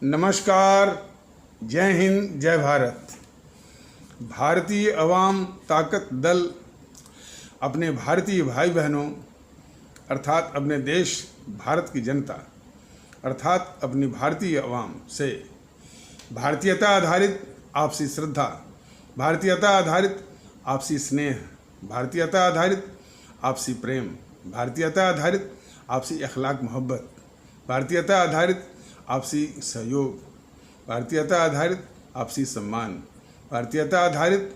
नमस्कार, जय हिंद, जय भारत। भारतीय अवाम ताकत दल अपने भारतीय भाई बहनों अर्थात अपने देश भारत की जनता अर्थात अपनी भारतीय अवाम से भारतीयता आधारित आपसी श्रद्धा, भारतीयता आधारित आपसी स्नेह, भारतीयता आधारित आपसी प्रेम, भारतीयता आधारित आपसी अखलाक मोहब्बत, भारतीयता आधारित आपसी सहयोग, भारतीयता आधारित आपसी सम्मान, भारतीयता आधारित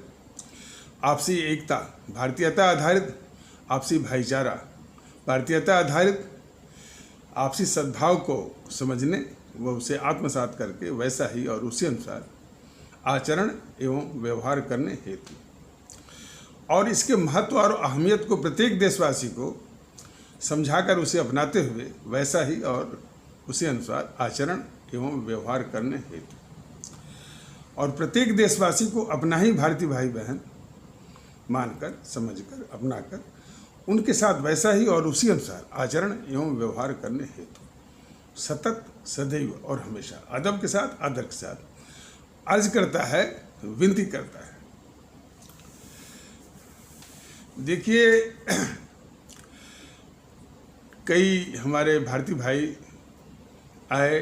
आपसी एकता, भारतीयता आधारित आपसी भाईचारा, भारतीयता आधारित आपसी सद्भाव को समझने व उसे आत्मसात करके वैसा ही और उसी अनुसार आचरण एवं व्यवहार करने हेतु और इसके महत्व और अहमियत को प्रत्येक देशवासी को समझाकर उसे अपनाते हुए वैसा ही और उसी अनुसार आचरण एवं व्यवहार करने हेतु और प्रत्येक देशवासी को अपना ही भारतीय भाई बहन मानकर, समझकर, अपनाकर उनके साथ वैसा ही और उसी अनुसार आचरण एवं व्यवहार करने हेतु सतत, सदैव और हमेशा अदब के साथ, आदर के साथ अर्ज करता है, विनती करता है। देखिए, कई हमारे भारतीय भाई आए,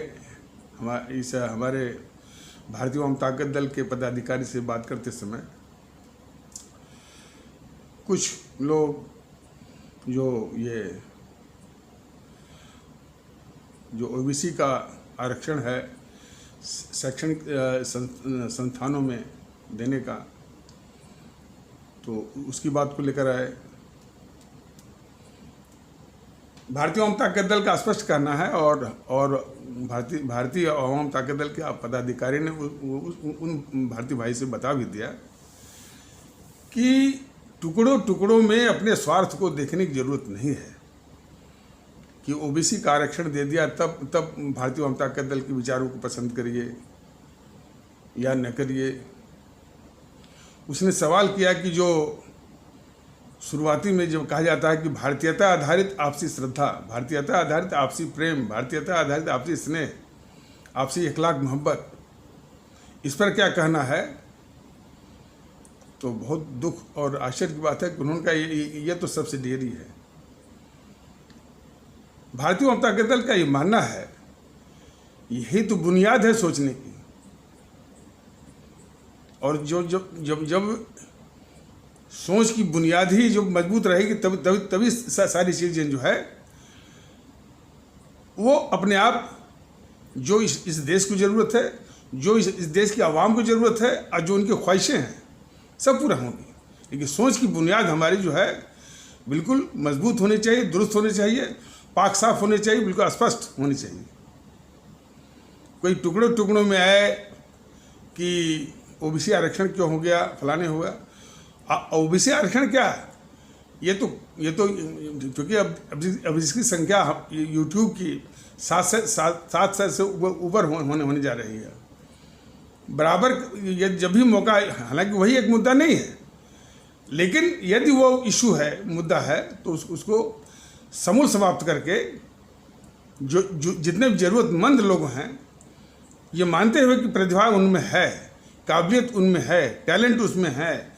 हमारे भारतीय अवाम ताकत दल के पदाधिकारी से बात करते समय कुछ लोग जो ओबीसी का आरक्षण है शैक्षणिक संस्थानों में देने का, तो उसकी बात को लेकर आए। भारतीय अवाम ताकत दल का स्पष्ट करना है और भारतीय अवाम ताकत दल के पदाधिकारी ने उन भारतीय भाई से बता भी दिया कि टुकड़ों टुकड़ों में अपने स्वार्थ को देखने की जरूरत नहीं है कि ओबीसी का आरक्षण दे दिया तब भारतीय अवाम ताकत दल के विचारों को पसंद करिए या न करिए। उसने सवाल किया कि जो शुरुआती में जब कहा जाता है कि भारतीयता आधारित आपसी श्रद्धा, भारतीयता आधारित आपसी प्रेम, भारतीयता आधारित आपसी स्नेह, आपसी अखलाक मोहब्बत, इस पर क्या कहना है, तो बहुत दुख और आश्चर्य की बात है कि उन्होंने कहा ये तो सब्सिडियरी है। भारतीय अवाम ताकत दल का ये मानना है, यही तो बुनियाद है सोचने की। और जब सोच की बुनियाद ही जो मजबूत रहेगी तभी सारी चीज़ें जो है वो अपने आप जो इस देश को ज़रूरत है, जो इस देश की आवाम को ज़रूरत है और जो उनकी ख्वाहिशें हैं सब पूरा होंगी। लेकिन सोच की बुनियाद हमारी जो है बिल्कुल मजबूत होनी चाहिए, दुरुस्त होनी चाहिए, पाक साफ होनी चाहिए, बिल्कुल स्पष्ट होनी चाहिए। कोई टुकड़ों टुकड़ों में आए कि ओबीसी आरक्षण क्यों हो गया, फलाने हो गया। ओबीसी आरक्षण क्या है? ये तो क्योंकि अब इसकी संख्या यूट्यूब की 700 से ऊपर होने जा रही है बराबर। ये जब भी मौका, हालांकि वही एक मुद्दा नहीं है, लेकिन यदि वो इशू है, मुद्दा है, तो उसको समूल समाप्त करके जो जितने ज़रूरतमंद लोग हैं, ये मानते हुए कि प्रतिभा उनमें है, काबिलियत उनमें है, टैलेंट उसमें है,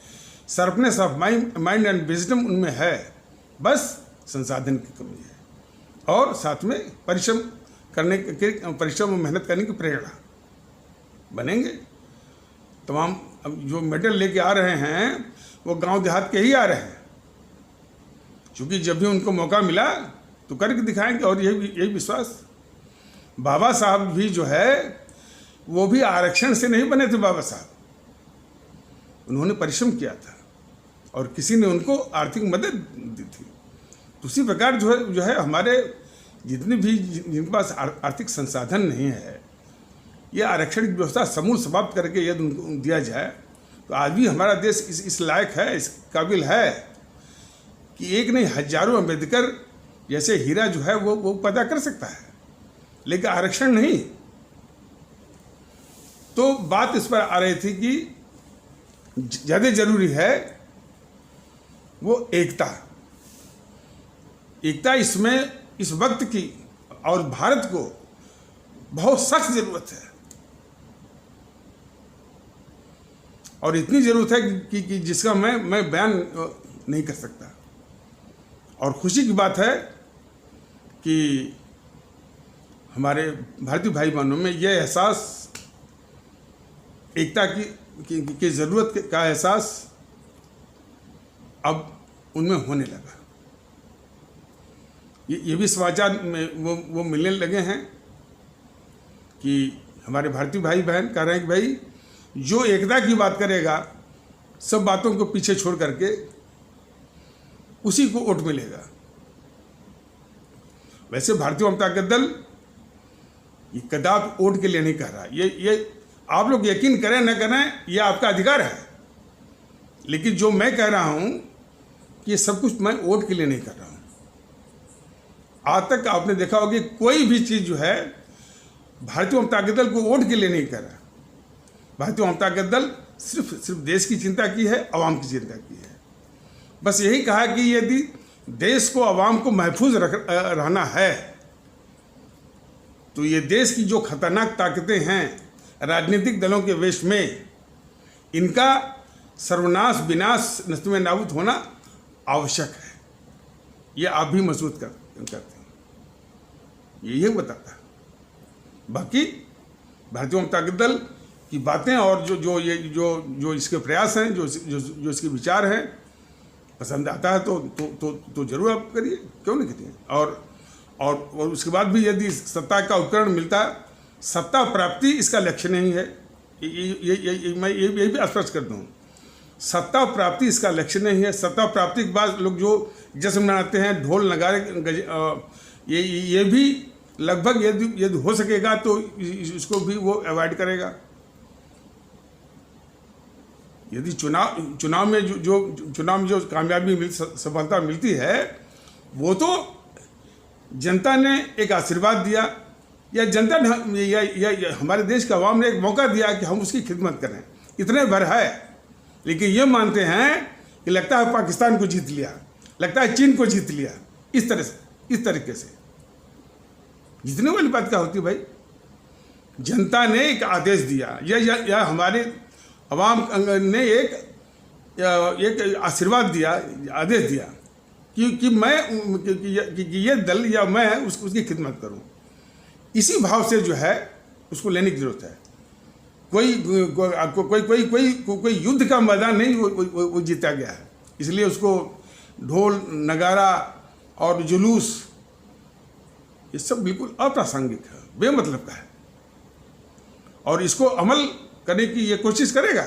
sharpness of mind and wisdom उनमें है, बस संसाधन की कमी है और साथ में परिश्रम और मेहनत करने की प्रेरणा बनेंगे। तमाम जो मेडल लेके आ रहे हैं वो गांव देहात के ही आ रहे हैं, क्योंकि जब भी उनको मौका मिला तो करके दिखाएंगे। और यही विश्वास, बाबा साहब भी जो है वो भी आरक्षण से नहीं बने थे। बाबा साहब, उन्होंने परिश्रम किया था और किसी ने उनको आर्थिक मदद दी थी। तो उसी प्रकार जो है हमारे जिनके पास आर्थिक संसाधन नहीं है, ये आरक्षण की व्यवस्था समूल समाप्त करके यदि उनको दिया जाए तो आज भी हमारा देश इस लायक है, इस काबिल है कि एक नहीं हजारों अम्बेडकर जैसे हीरा जो है वो पैदा कर सकता है, लेकिन आरक्षण नहीं। तो बात इस पर आ रही थी कि ज़्यादा जरूरी है वो एकता इसमें इस वक्त की और भारत को बहुत सख्त ज़रूरत है, और इतनी ज़रूरत है कि जिसका मैं बयान नहीं कर सकता। और खुशी की बात है कि हमारे भारतीय भाई बहनों में यह एहसास, एकता की ज़रूरत का एहसास अब उनमें होने लगा। ये भी समाचार में वो मिलने लगे हैं कि हमारे भारतीय भाई बहन कह रहे हैं कि भाई जो एकता की बात करेगा, सब बातों को पीछे छोड़ करके उसी को वोट मिलेगा। वैसे भारतीय जनता दल ये कदापि वोट के लिए नहीं कह रहा। ये आप लोग यकीन करें न करें, ये आपका अधिकार है, लेकिन जो मैं कह रहा हूं कि ये सब कुछ मैं वोट के लिए नहीं कर रहा हूं। आज तक आपने देखा होगा कि कोई भी चीज़ जो है भारतीय जनता दल को वोट के लिए नहीं कर रहा। भारतीय जनता दल सिर्फ देश की चिंता की है, आवाम की चिंता की है। बस यही कहा कि यदि देश को, आवाम को महफूज रहना है तो ये देश की जो खतरनाक ताकतें हैं राजनीतिक दलों के वेश में, इनका सर्वनाश, विनाश, नस्ल नाबूद होना आवश्यक है। ये आप भी महसूस करते हैं, यही बताता है। बाकी भारतीय जनता दल की बातें और जो इसके प्रयास हैं, जो इसके विचार हैं, पसंद आता है तो जरूर आप करिए, क्यों नहीं करिए। और उसके बाद भी यदि सत्ता का उपकरण मिलता, सत्ता प्राप्ति इसका लक्ष्य नहीं है। मैं ये भी स्पष्ट कर दूँ, सत्ता प्राप्ति इसका लक्ष्य नहीं है। सत्ता प्राप्ति के बाद लोग जो जश्न मनाते हैं, ढोल नगारे, ये भी लगभग यदि हो सकेगा तो इसको भी वो अवॉइड करेगा। यदि चुनाव में जो कामयाबी सफलता मिलती है, वो तो जनता ने एक आशीर्वाद दिया, या जनता ने या हमारे देश के अवाम ने एक मौका दिया कि हम उसकी खिदमत करें, इतने भर है। लेकिन ये मानते हैं कि लगता है पाकिस्तान को जीत लिया, लगता है चीन को जीत लिया, इस तरीके से जीतने वाली बात क्या होती है भाई? जनता ने एक आदेश दिया, या हमारे अवाम ने एक आशीर्वाद दिया, आदेश दिया कि ये दल या मैं उसकी खिदमत करूं। इसी भाव से जो है उसको लेने की जरूरत है। कोई युद्ध का मैदान नहीं वो जीता गया है, इसलिए उसको ढोल नगारा और जुलूस ये सब बिल्कुल अप्रासंगिक है, बेमतलब का है। और इसको अमल करने की ये कोशिश करेगा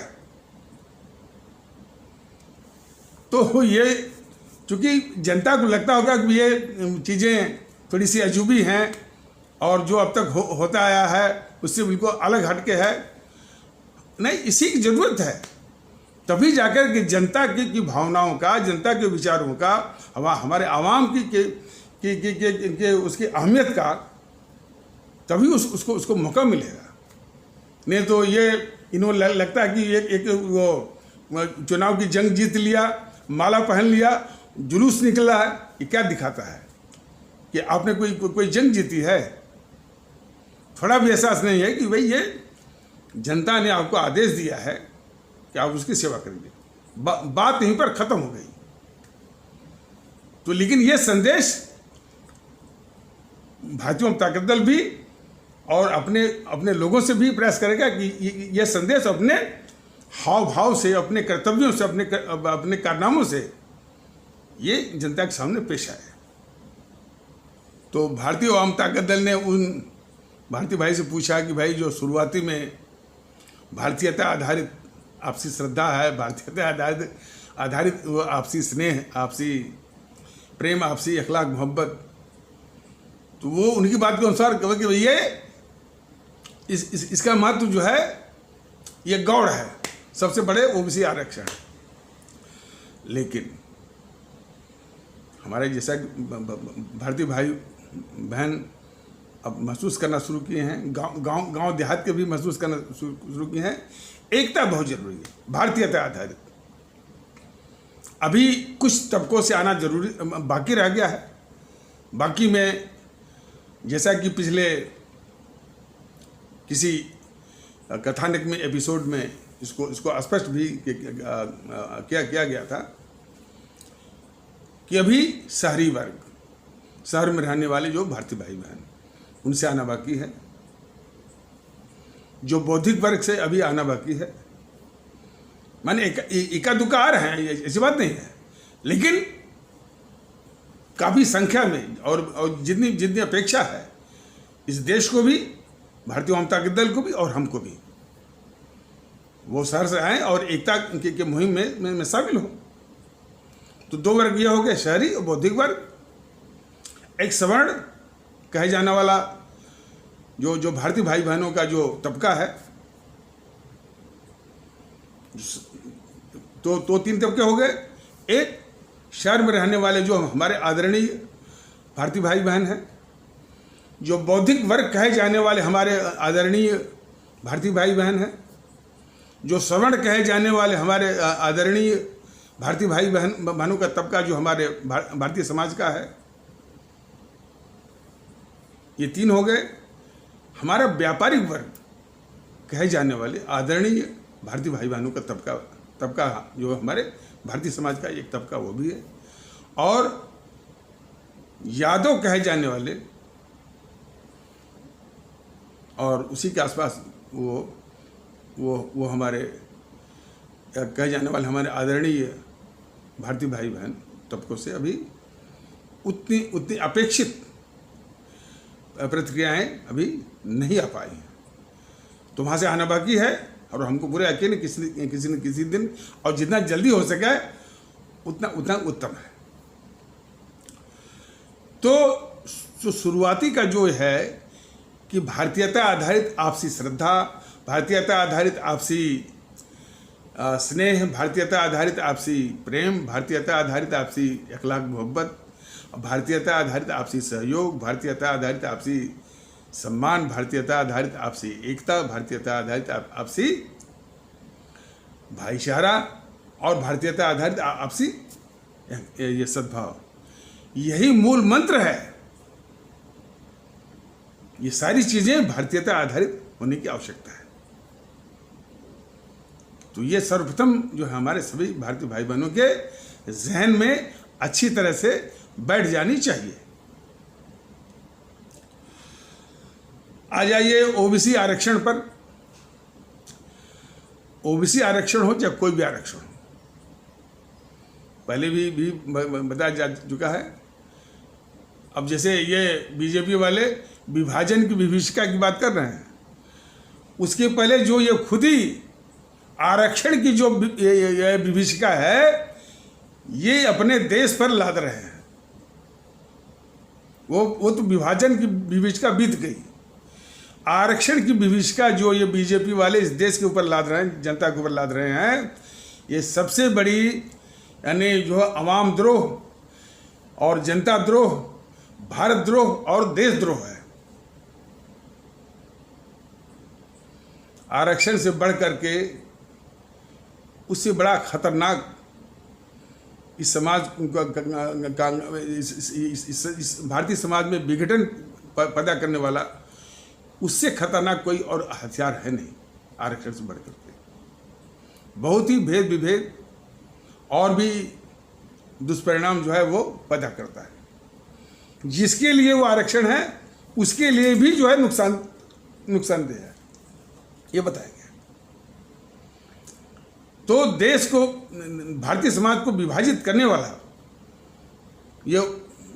तो ये, चूंकि जनता को लगता होगा कि ये चीज़ें थोड़ी सी अजूबी हैं और जो अब तक होता आया है उससे बिल्कुल अलग हटके है, नहीं, इसी की ज़रूरत है। तभी जाकर के जनता की भावनाओं का, जनता के विचारों का, हमारे आवाम की उसकी अहमियत का, तभी उसको मौका मिलेगा। नहीं तो ये इन्होंने लगता है कि एक वो चुनाव की जंग जीत लिया, माला पहन लिया, जुलूस निकला है, ये क्या दिखाता है कि आपने कोई जंग जीती है? थोड़ा भी एहसास नहीं है कि भाई ये जनता ने आपको आदेश दिया है कि आप उसकी सेवा करेंगे। बात यहीं पर खत्म हो गई। तो लेकिन ये संदेश भारतीय जनता दल भी और अपने लोगों से भी प्रयास करेगा कि यह संदेश अपने हाव भाव से, अपने कर्तव्यों से, अपने कारनामों से ये जनता के सामने पेश आए। तो भारतीय जनता दल ने उन भारतीय भाई से पूछा कि भाई जो शुरुआती में भारतीयता आधारित आपसी श्रद्धा है, भारतीयता आधारित आपसी स्नेह, आपसी प्रेम, आपसी अखलाक मोहब्बत, तो वो उनकी बात के अनुसार कहा कि भैया इसका महत्व जो है ये गौड़ है, सबसे बड़े ओबीसी आरक्षण। लेकिन हमारे जैसा भारतीय भाई बहन अब महसूस करना शुरू किए हैं, गांव देहात के भी महसूस करना शुरू किए हैं, एकता बहुत जरूरी है, भारतीयता आधारित। अभी कुछ तबकों से आना जरूरी बाकी रह गया है। बाकी में जैसा कि पिछले किसी कथानक में, एपिसोड में इसको स्पष्ट भी किया गया था कि अभी शहरी वर्ग, शहर में रहने वाले जो भारतीय भाई बहन, उनसे आना बाकी है। जो बौद्धिक वर्ग से अभी आना बाकी है, माने इक्का दुक्का आ रहे हैं, ऐसी बात नहीं है, लेकिन काफ़ी संख्या में और जितनी अपेक्षा है इस देश को भी, भारतीय वामता के दल को भी और हमको भी, वो शहर से आए और एकता के मुहिम में शामिल हो। तो दो वर्ग ये हो गए, शहरी और बौद्धिक वर्ग। एक सवर्ण कहे जाने वाला जो भारतीय भाई बहनों का जो तबका है, तो तीन तबके हो गए। एक शहर में रहने वाले जो हमारे आदरणीय भारतीय भाई बहन हैं, जो बौद्धिक वर्ग कहे जाने वाले हमारे आदरणीय भारतीय भाई बहन हैं, जो सवर्ण कहे जाने वाले हमारे आदरणीय भारतीय भाई बहनों का तबका जो हमारे भारतीय समाज का है। ये तीन हो गए। हमारा व्यापारिक वर्ग कहे जाने वाले आदरणीय भारतीय भाई बहनों का तबका जो हमारे भारतीय समाज का एक तबका वो भी है। और यादव कहे जाने वाले और उसी के आसपास वो हमारे कहे जाने वाले हमारे आदरणीय भारतीय भाई बहन तबकों से अभी उतनी अपेक्षित प्रतिक्रियाएं अभी नहीं आ पाई हैं। तो वहाँ से आना बाकी है और हमको पूरे यकीन है किसी न किसी दिन, और जितना जल्दी हो सके उतना उत्तम है। तो शुरुआती का जो है कि भारतीयता आधारित आपसी श्रद्धा, भारतीयता आधारित आपसी स्नेह, भारतीयता आधारित आपसी प्रेम, भारतीयता आधारित आपसी अखलाक मोहब्बत, भारतीयता आधारित आपसी सहयोग, भारतीयता आधारित आपसी सम्मान, भारतीयता आधारित आपसी एकता, भारतीयता आधारित आपसी भाईचारा और भारतीयता आधारित आपसी ये सद्भाव, यही मूल मंत्र है। ये सारी चीजें भारतीयता आधारित होने की आवश्यकता है। तो ये सर्वप्रथम जो है हमारे सभी भारतीय भाई बहनों के जहन में अच्छी तरह से बैठ जानी चाहिए। आ जाइए ओबीसी आरक्षण पर। ओबीसी आरक्षण हो चाहे कोई भी आरक्षण हो, पहले भी बताया जा चुका है। अब जैसे ये बीजेपी वाले विभाजन की विभीषिका की बात कर रहे हैं, उसके पहले जो ये खुद ही आरक्षण की जो विभीषिका है ये अपने देश पर लाद रहे हैं। वो तो विभाजन की विभीषिका बीत गई। आरक्षण की विभीषिका जो ये बीजेपी वाले इस देश के ऊपर लाद रहे हैं, जनता के ऊपर लाद रहे हैं, ये सबसे बड़ी यानी जो अवाम द्रोह और जनता द्रोह, भारत द्रोह और देशद्रोह है। आरक्षण से बढ़ करके उससे बड़ा खतरनाक इस समाज का इस भारतीय समाज में विघटन पैदा करने वाला, उससे खतरनाक कोई और हथियार है नहीं आरक्षण से बढ़ करके। बहुत ही भेद विभेद और भी दुष्परिणाम जो है वो पैदा करता है। जिसके लिए वो आरक्षण है उसके लिए भी जो है नुकसानदेह है, ये बताएंगे। तो देश को, भारतीय समाज को विभाजित करने वाला ये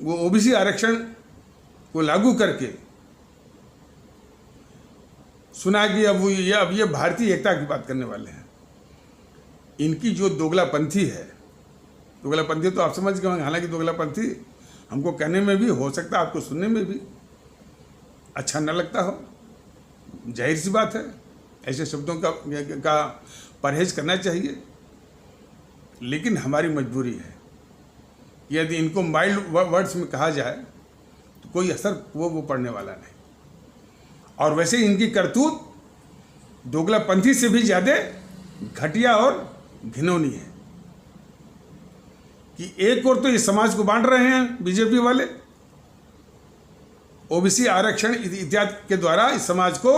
वो ओबीसी आरक्षण को लागू करके सुना कि अब ये भारतीय एकता की बात करने वाले हैं। इनकी जो दोगलापंथी है, दोगलापंथी तो आप समझ गए, हालांकि दोगलापंथी हमको कहने में भी हो सकता है, आपको सुनने में भी अच्छा न लगता हो, जाहिर सी बात है, ऐसे शब्दों का परहेज करना चाहिए। लेकिन हमारी मजबूरी है, यदि इनको माइल्ड वर्ड्स में कहा जाए तो कोई असर वो पड़ने वाला नहीं। और वैसे इनकी करतूत दोगलापंथी से भी ज़्यादा घटिया और घिनौनी है कि एक और तो इस समाज को बांट रहे हैं बीजेपी वाले, ओबीसी आरक्षण इत्यादि के द्वारा इस समाज को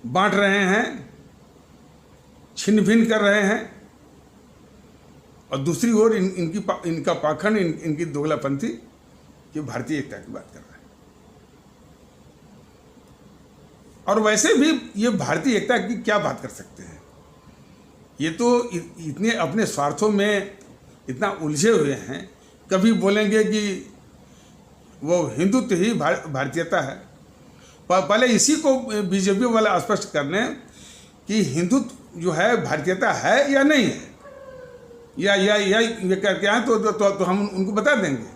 बांट रहे हैं, छिन्न भिन्न कर रहे हैं, और दूसरी ओर इनका पाखंड, इनकी दोगलापंथी, ये भारतीय एकता की बात कर रहा है। और वैसे भी ये भारतीय एकता की क्या बात कर सकते हैं? ये तो इतने अपने स्वार्थों में इतना उलझे हुए हैं। कभी बोलेंगे कि वो हिंदुत्व ही भारतीयता है। पहले इसी को बीजेपी वाला स्पष्ट कर लें कि हिंदुत्व जो है भारतीयता है या नहीं है, या ये करके आए तो हम उनको बता देंगे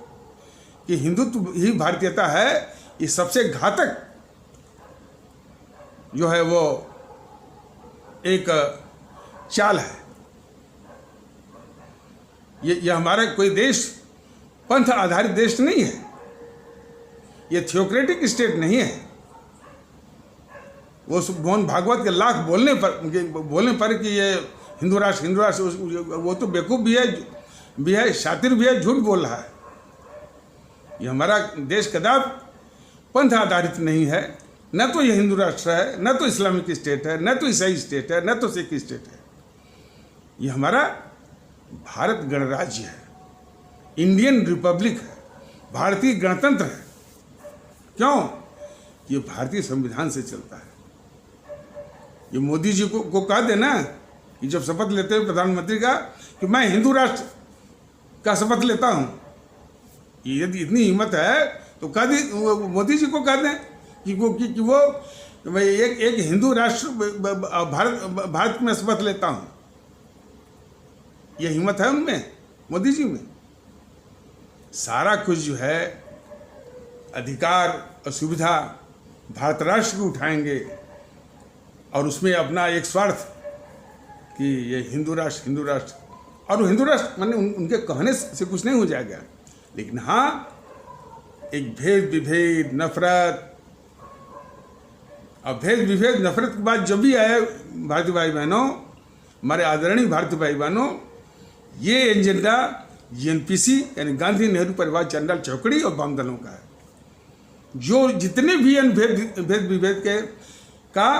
कि हिंदुत्व ही भारतीयता है। ये सबसे घातक जो है वो एक चाल है। ये हमारा कोई देश पंथ आधारित देश नहीं है, ये थियोक्रेटिक स्टेट नहीं है। वो मोहन भागवत के लाख बोलने पर कि ये हिंदू राष्ट्र, वो तो बेवकूफ़ भी है, शातिर भी है, झूठ बोल रहा है। ये हमारा देश कदापि पंथ आधारित नहीं है। न तो ये हिंदू राष्ट्र है, न तो इस्लामिक स्टेट है, न तो ईसाई स्टेट है, न तो सिख स्टेट है। ये हमारा भारत गणराज्य है, इंडियन रिपब्लिक है, भारतीय गणतंत्र है। क्यों? ये भारतीय संविधान से चलता है। ये मोदी जी को कह देना कि जब शपथ लेते हैं प्रधानमंत्री का कि मैं हिंदू राष्ट्र का शपथ लेता हूं, यदि इतनी हिम्मत है तो कह दी, मोदी जी को कह दें कि वो एक हिंदू राष्ट्र भारत में शपथ लेता हूं। यह हिम्मत है उनमें, मोदी जी में। सारा कुछ जो है अधिकार और सुविधा भारत राष्ट्र को उठाएंगे और उसमें अपना एक स्वार्थ कि ये हिंदू राष्ट्र, और वो हिंदू राष्ट्र माने उनके कहने से कुछ नहीं हो जाएगा। लेकिन हाँ, एक भेद विभेद नफरत, और भेद विभेद नफरत की बात जब भी आए भारतीय भाई बहनों, हमारे आदरणीय भारतीय भाई बहनों, ये एजेंडा जीएनपीसी यानी गांधी नेहरू परिवार चंडाल चौकड़ी और वाम दलों का है। जो जितने भी भेद विभेद के का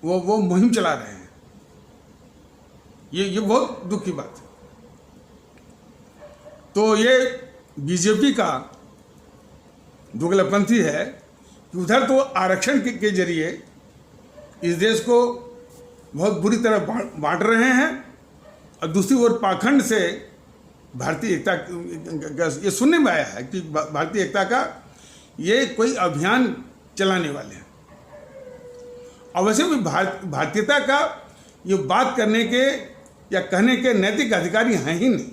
वो मुहिम चला रहे हैं, ये बहुत दुख की बात है। तो ये बीजेपी का दोगलापंथी है कि उधर तो आरक्षण के जरिए इस देश को बहुत बुरी तरह बांट रहे हैं, और दूसरी ओर पाखंड से भारतीय एकता, ये सुनने में आया है कि भारतीय एकता का ये कोई अभियान चलाने वाले हैं। और वैसे भी भारतीयता का ये बात करने के या कहने के नैतिक अधिकारी हैं ही नहीं।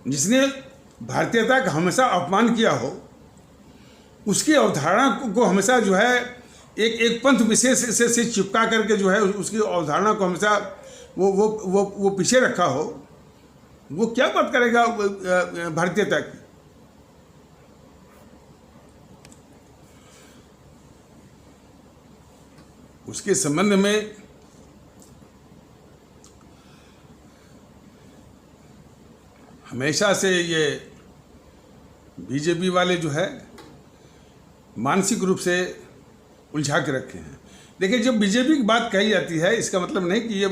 जिसने भारतीयता का हमेशा अपमान किया हो, उसकी अवधारणा को हमेशा जो है एक पंथ विशेष से चिपका करके जो है उसकी अवधारणा को हमेशा वो पीछे रखा हो, वो क्या बात करेगा भारतीयता की? उसके संबंध में हमेशा से ये बीजेपी वाले जो है मानसिक रूप से उलझा के रखे हैं। देखिए, जब बीजेपी की बात कही जाती है, इसका मतलब नहीं कि ये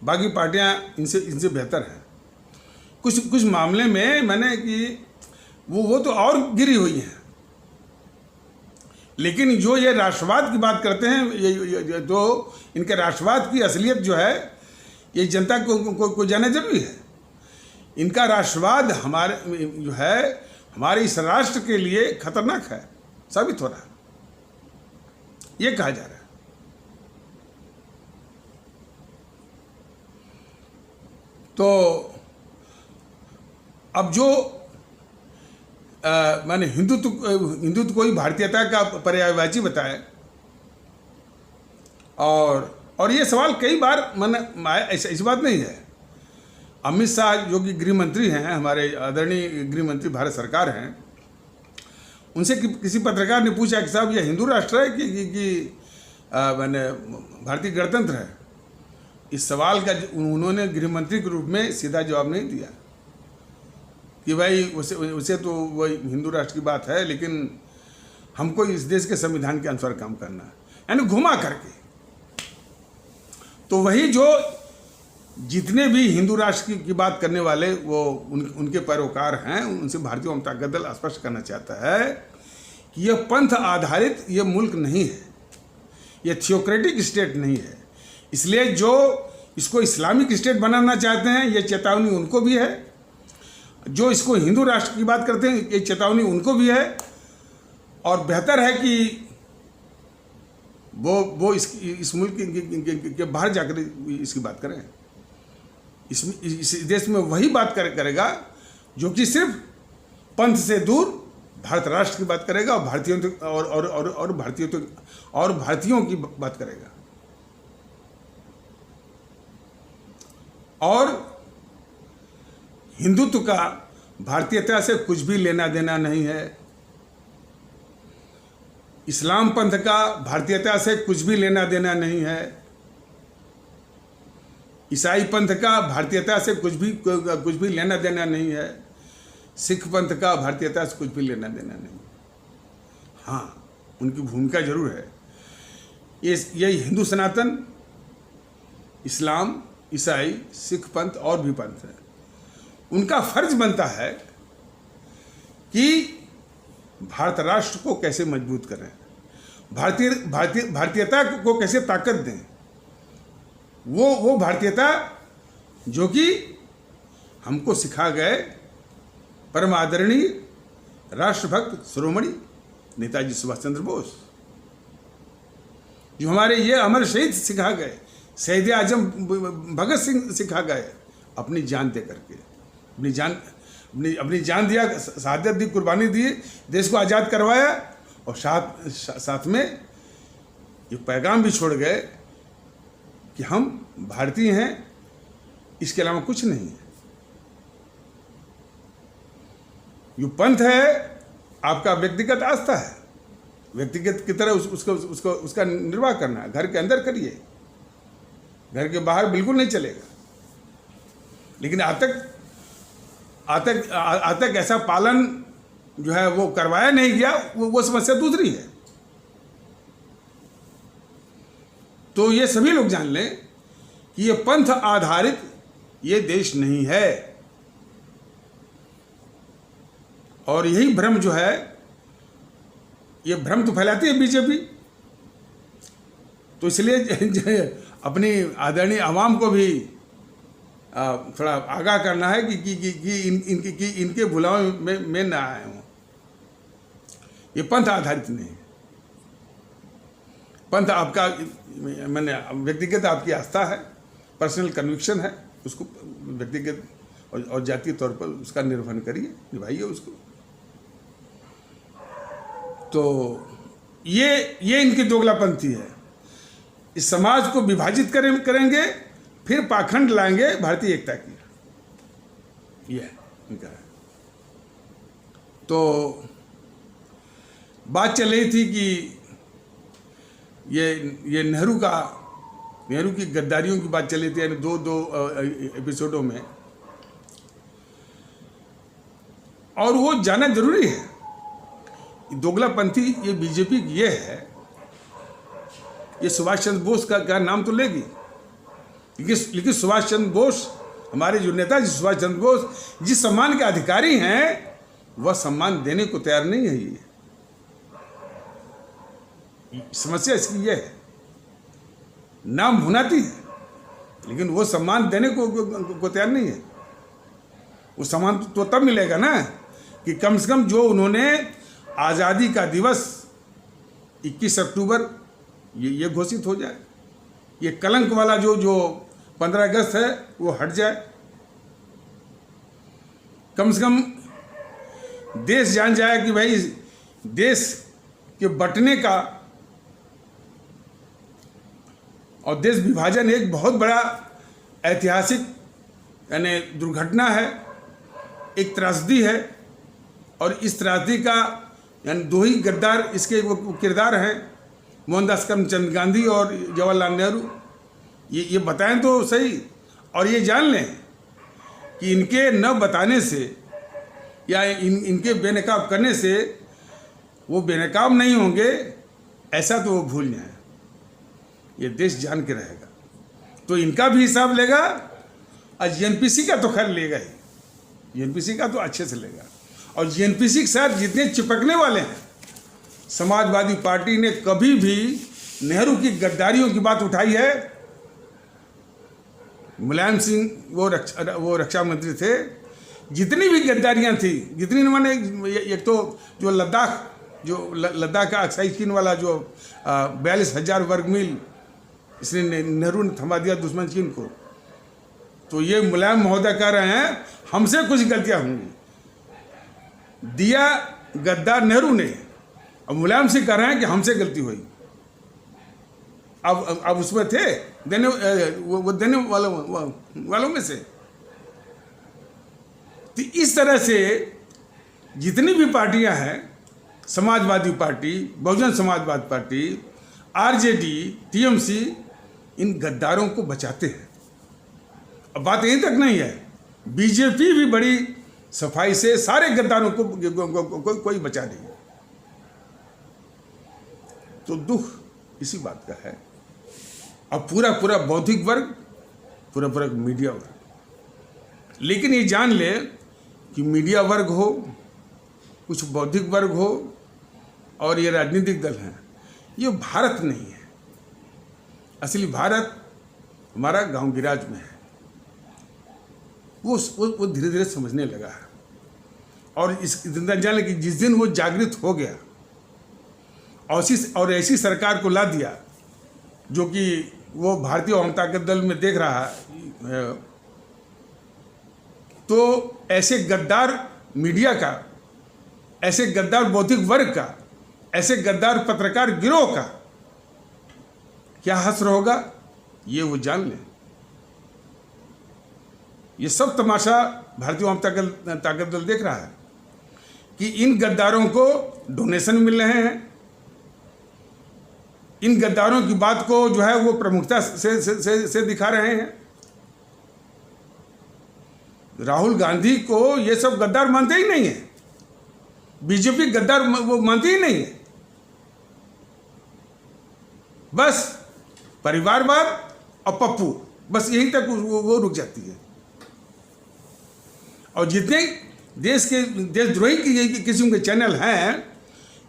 बाकी पार्टियां इनसे बेहतर हैं। कुछ मामले में मैंने कि वो तो और गिरी हुई हैं, लेकिन जो ये राष्ट्रवाद की बात करते हैं, ये तो इनके राष्ट्रवाद की असलियत जो है ये जनता को जानना जरूरी है। इनका राष्ट्रवाद हमारे जो है हमारे इस राष्ट्र के लिए खतरनाक है साबित हो रहा है, ये कहा जा रहा है। तो अब जो मैंने हिंदुत्व को ही भारतीयता का पर्यायवाची बताया, और ये सवाल कई बार मैंने ऐसी बात नहीं है। अमित शाह जो कि गृह मंत्री हैं, हमारे आदरणीय गृह मंत्री भारत सरकार हैं, उनसे किसी पत्रकार ने पूछा कि साहब ये हिंदू राष्ट्र है कि मैंने भारतीय गणतंत्र है। इस सवाल का उन्होंने गृह मंत्री के रूप में सीधा जवाब नहीं दिया कि भाई उसे तो वही हिंदू राष्ट्र की बात है, लेकिन हमको इस देश के संविधान के अनुसार काम करना है। यानी घुमा करके। तो वही जो जितने भी हिंदू राष्ट्र की बात करने वाले वो उनके पैरोकार हैं, उनसे भारतीय जनता दल स्पष्ट करना चाहता है कि यह पंथ आधारित ये मुल्क नहीं है, यह थियोक्रेटिक स्टेट नहीं है। इसलिए जो इसको इस्लामिक स्टेट बनाना चाहते हैं, ये चेतावनी उनको भी है। जो इसको हिंदू राष्ट्र की बात करते हैं, ये चेतावनी उनको भी है। और बेहतर है कि वो इस मुल्क के बाहर जाकर इसकी बात करें। इस देश में वही बात करेगा जो कि सिर्फ पंथ से दूर भारत राष्ट्र की बात करेगा और भारतीयों की बात करेगा। और हिंदुत्व का भारतीयता से कुछ भी लेना देना नहीं है। इस्लाम पंथ का भारतीयता से कुछ भी लेना देना नहीं है। ईसाई पंथ का भारतीयता से कुछ भी लेना देना नहीं है। सिख पंथ का भारतीयता से कुछ भी लेना देना नहीं। हाँ, उनकी भूमिका जरूर है। ये हिंदू सनातन, इस्लाम, ईसाई, सिख पंथ और भी पंथ है, उनका फर्ज बनता है कि भारत राष्ट्र को कैसे मजबूत करें, भारतीयता को कैसे ताकत दें। वो भारतीयता जो कि हमको सिखा गए परम आदरणीय राष्ट्रभक्त शिरोमणि नेताजी सुभाष चंद्र बोस, जो हमारे ये अमर शहीद सिखा गए, शहीद आजम भगत सिंह सिखा गए, अपनी जान दे करके, अपनी जान दिया, शहादत दी, कुर्बानी दी, देश को आज़ाद करवाया। और साथ में ये पैगाम भी छोड़ गए कि हम भारतीय हैं, इसके अलावा कुछ नहीं है। ये पंथ है, आपका व्यक्तिगत आस्था है, व्यक्तिगत की तरह उसका निर्वाह करना है। घर के अंदर करिए, घर के बाहर बिल्कुल नहीं चलेगा। लेकिन आतक ऐसा पालन जो है वो करवाया नहीं गया, वो समस्या दूसरी है। तो ये सभी लोग जान लें कि ये पंथ आधारित ये देश नहीं है। और यही भ्रम जो है, ये भ्रम तो फैलाती है बीजेपी। तो इसलिए अपनी आदरणीय आवाम को भी थोड़ा आगाह करना है कि इनके भुलाओं में ना आए हों। ये पंथ आधारित नहीं है। पंथ आपका मैंने व्यक्तिगत आपकी आस्था है, पर्सनल कन्विक्शन है, उसको व्यक्तिगत और जातीय तौर पर उसका निर्वहन करिए, निभाइए उसको। तो ये इनकी दोगलापंथी है। इस समाज को विभाजित करेंगे, फिर पाखंड लाएंगे भारतीय एकता की। ये इनका है। तो बात चल रही थी कि ये नेहरू की गद्दारियों की बात चली थी, यानी दो एपिसोडों में। और वो जानना जरूरी है, दोगलापंथी ये बीजेपी की ये है। ये सुभाष चंद्र बोस का नाम तो लेगी, लेकिन सुभाष चंद्र बोस, हमारे जो नेताजी सुभाष चंद्र बोस जिस सम्मान के अधिकारी हैं, वह सम्मान देने को तैयार नहीं है। ये समस्या इसकी ये है, नाम भुनाती है, लेकिन वो सम्मान देने को तैयार नहीं है। वो सम्मान तो तब मिलेगा ना कि कम से कम जो उन्होंने आज़ादी का दिवस 21 अक्टूबर ये घोषित हो जाए। ये कलंक वाला जो 15 अगस्त है वो हट जाए। कम से कम देश जान जाए कि भाई देश के बंटने का और देश विभाजन एक बहुत बड़ा ऐतिहासिक यानी दुर्घटना है, एक त्रासदी है। और इस त्रासदी का यानी दो ही गद्दार इसके वो किरदार हैं, मोहनदास करमचंद गांधी और जवाहरलाल नेहरू। ये बताएं तो सही, और ये जान लें कि इनके न बताने से या इनके बेनकाब करने से वो बेनकाब नहीं होंगे, ऐसा तो वो भूल जाएं। ये देश जान के रहेगा। तो इनका भी हिसाब लेगा और जीएनपीसी का तो खैर लेगा ही, जीएनपीसी का तो अच्छे से लेगा। और जीएनपीसी के साथ जितने चिपकने वाले हैं, समाजवादी पार्टी ने कभी भी नेहरू की गद्दारियों की बात उठाई है? मुलायम सिंह वो रक्षा मंत्री थे, जितनी भी गद्दारियां थी, जितनी मैंने, एक तो जो लद्दाख का अक्साई चीन वाला जो 42,000 वर्ग मील इसने नेहरू ने थमा दिया दुश्मन चीन को, तो ये मुलायम महोदय कह रहे हैं हमसे कुछ गलतियां होंगी। दिया गद्दार नेहरू ने, अब मुलायम सिंह कह रहे हैं कि हमसे गलती हुई। अब उसमें थे वो देने वालों में से। तो इस तरह से जितनी भी पार्टियां हैं, Samajwadi party, Bahujan Samajwadi party, RJD, TMC, इन गद्दारों को बचाते हैं। अब बात यहीं तक नहीं है, बीजेपी भी बड़ी सफाई से सारे गद्दारों को कोई बचा नहीं। तो दुख इसी बात का है। अब पूरा बौद्धिक वर्ग, पूरा मीडिया वर्ग, लेकिन ये जान ले कि मीडिया वर्ग हो, कुछ बौद्धिक वर्ग हो और ये राजनीतिक दल हैं, ये भारत नहीं है। असली भारत हमारा गांव गिराज में है। वो धीरे धीरे समझने लगा है। और इस जान ले कि जिस दिन वो जागृत हो गया और ऐसी सरकार को ला दिया जो कि वो भारतीय आम ताकत दल में देख रहा है, तो ऐसे गद्दार मीडिया का, ऐसे गद्दार बौद्धिक वर्ग का, ऐसे गद्दार पत्रकार गिरोह का क्या हश्र होगा, ये वो जान लें। ये सब तमाशा भारतीय आम ताकत दल देख रहा है कि इन गद्दारों को डोनेशन मिल रहे हैं, इन गद्दारों की बात को जो है वो प्रमुखता से दिखा रहे हैं। राहुल गांधी को ये सब गद्दार मानते ही नहीं है, बीजेपी गद्दार वो मानती ही नहीं है। बस परिवारवाद और पप्पू, बस यहीं तक वो रुक जाती है। और जितने देशद्रोही की किस्म के चैनल हैं,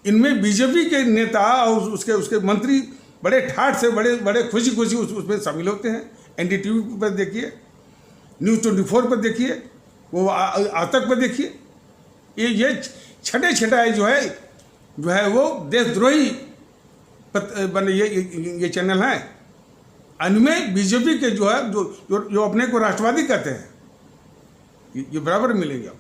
इनमें बीजेपी के नेता और उसके मंत्री बड़े ठाठ से, बड़े खुशी उसमें शामिल होते हैं। एनडीटीवी पर देखिए, न्यूज़ 24 पर देखिए, वो आतंक पर देखिए। ये छटाए जो है वो देशद्रोही बने ये चैनल हैं। इनमें बीजेपी के जो है जो अपने को राष्ट्रवादी कहते हैं, ये बराबर मिलेंगे आपको।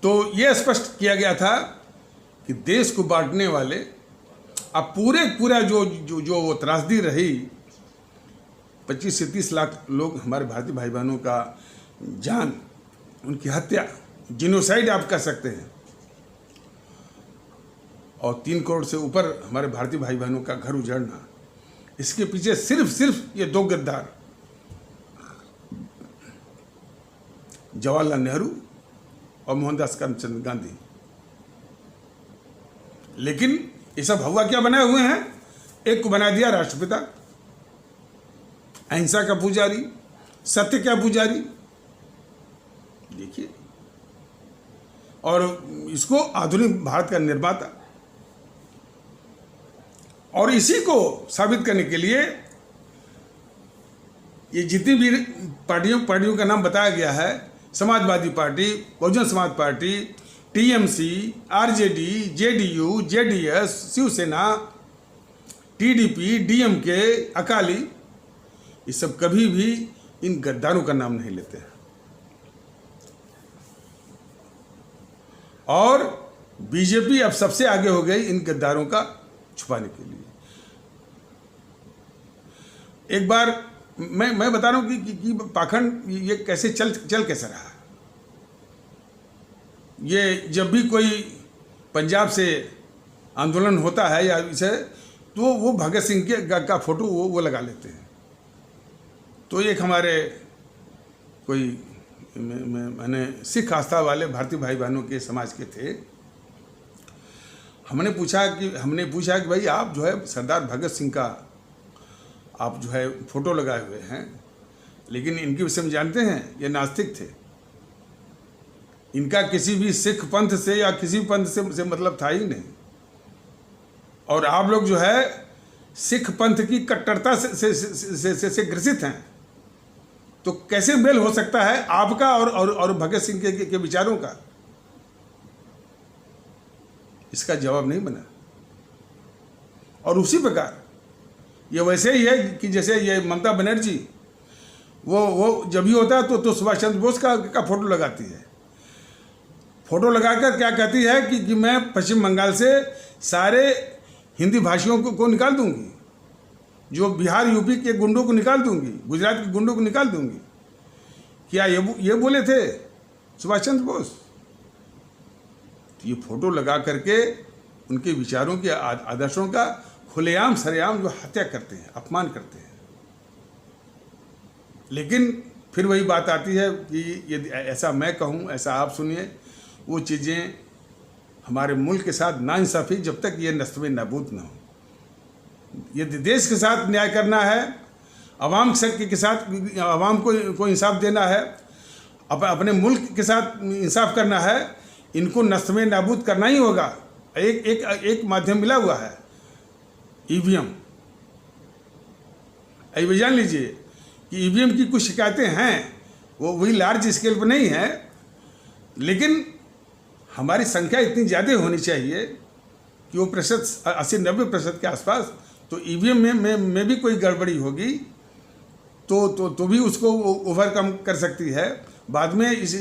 तो ये स्पष्ट किया गया था कि देश को बांटने वाले अब पूरा जो वो त्रासदी रही, 25 से 30 लाख लोग हमारे भारतीय भाई बहनों का जान, उनकी हत्या, जिनोसाइड आप कह सकते हैं, और 3 करोड़ से ऊपर हमारे भारतीय भाई बहनों का घर उजड़ना, इसके पीछे सिर्फ ये 2 गद्दार, जवाहरलाल नेहरू और मोहनदास करमचंद गांधी। लेकिन ये सब हवा क्या बनाए हुए हैं? एक को बना दिया राष्ट्रपिता, अहिंसा का पुजारी, सत्य का पुजारी, देखिए, और इसको आधुनिक भारत का निर्माता। और इसी को साबित करने के लिए ये जितनी भी पार्टियों का नाम बताया गया है, Samajwadi party, Bahujan Samaj party, TMC, RJD, JDU, JDS, Shiv Sena, TDP, DMK, Akali, ये सब कभी भी इन गद्दारों का नाम नहीं लेते हैं। और बीजेपी अब सबसे आगे हो गई इन गद्दारों का छुपाने के लिए। एक बार मैं बता रहा हूं कि पाखंड ये कैसे चल कैसे रहा। ये जब भी कोई पंजाब से आंदोलन होता है या इसे, तो वो भगत सिंह के का फोटो वो लगा लेते हैं। तो एक हमारे कोई मैंने सिख आस्था वाले भारतीय भाई बहनों के समाज के थे, हमने पूछा कि भाई आप जो है सरदार भगत सिंह का आप जो है फोटो लगाए हुए हैं, लेकिन इनके विषय में जानते हैं ये नास्तिक थे, इनका किसी भी सिख पंथ से या किसी पंथ से मतलब था ही नहीं, और आप लोग जो है सिख पंथ की कट्टरता से ग्रसित हैं, तो कैसे मेल हो सकता है आपका और भगत सिंह के विचारों का? इसका जवाब नहीं बना। और उसी प्रकार ये वैसे ही है कि जैसे ये ममता बनर्जी वो जब भी होता है तो सुभाष चंद्र बोस का फोटो लगाती है, फोटो लगाकर क्या कहती है कि मैं पश्चिम बंगाल से सारे हिंदी भाषियों को निकाल दूंगी, जो बिहार यूपी के गुंडों को निकाल दूंगी, गुजरात के गुंडों को निकाल दूंगी। क्या ये बोले थे सुभाष चंद्र बोस? तो ये फोटो लगा करके उनके विचारों के आदर्शों का खुलेआम सरेआम जो हत्या करते हैं, अपमान करते हैं। लेकिन फिर वही बात आती है कि यदि ऐसा मैं कहूँ, ऐसा आप सुनिए, वो चीज़ें हमारे मुल्क के साथ नाइंसाफ़ी जब तक ये नस्ब नाबूद ना हो। यदि देश के साथ न्याय करना है, अवाम के साथ अवाम को इंसाफ देना है, अपने मुल्क के साथ इंसाफ करना है, इनको नस्ब नाबूद करना ही होगा। एक माध्यम मिला हुआ है, ईवीएम। अभी जान लीजिए कि ईवीएम की कुछ शिकायतें हैं, वो वही लार्ज स्केल पर नहीं है, लेकिन हमारी संख्या इतनी ज़्यादा होनी चाहिए कि वो प्रतिशत 80-90% के आसपास, तो ईवीएम में भी कोई गड़बड़ी होगी तो भी उसको ओवरकम कर सकती है। बाद में इस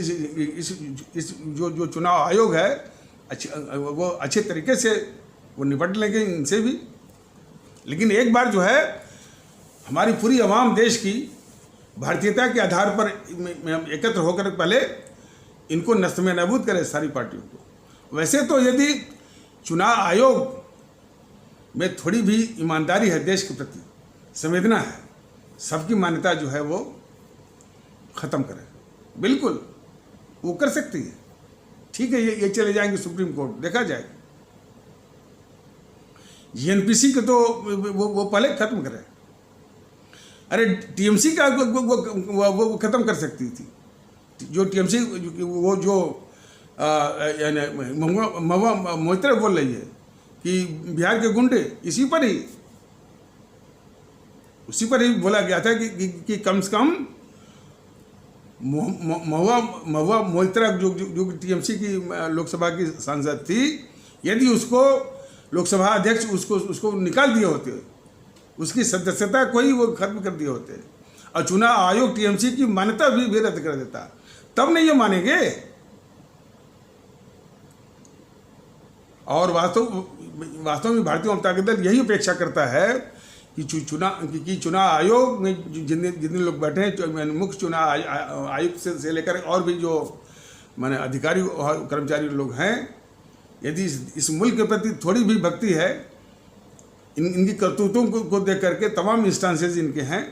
जो चुनाव आयोग है वो अच्छे तरीके से वो निपट लेंगे इनसे भी। लेकिन एक बार जो है हमारी पूरी आवाम देश की भारतीयता के आधार पर एकत्र होकर पहले इनको नस्ब नाबूद करे सारी पार्टियों को। वैसे तो यदि चुनाव आयोग में थोड़ी भी ईमानदारी है, देश के प्रति संवेदना है, सबकी मान्यता जो है वो ख़त्म करे, बिल्कुल वो कर सकती है। ठीक है, ये चले जाएंगे सुप्रीम कोर्ट, देखा जाएगा। जीएनपीसी को तो वो पहले ख़त्म करे। अरे टीएमसी का वो ख़त्म कर सकती थी। जो टीएमसी वो जो महुआ मोइत्रा बोल रही है कि बिहार के गुंडे, उसी पर ही बोला गया था कि कम से कम महुआ मोइत्रा जो टीएमसी की लोकसभा की सांसद थी, यदि उसको लोकसभा अध्यक्ष उसको निकाल दिए होते, उसकी सदस्यता को ही वो खत्म कर दिए होते, और चुनाव आयोग टीएमसी की मान्यता भी रद्द कर देता, तब नहीं ये मानेंगे। और वास्तव में भारतीय जनता दल यही अपेक्षा करता है कि चुनाव आयोग में जितने लोग बैठे हैं, मुख्य चुनाव आयुक्त से लेकर और भी जो माने अधिकारी और कर्मचारी लोग हैं, यदि इस मुल्क के प्रति थोड़ी भी भक्ति है, इनकी करतूतों को देख करके तमाम इंस्टांसेस इनके हैं,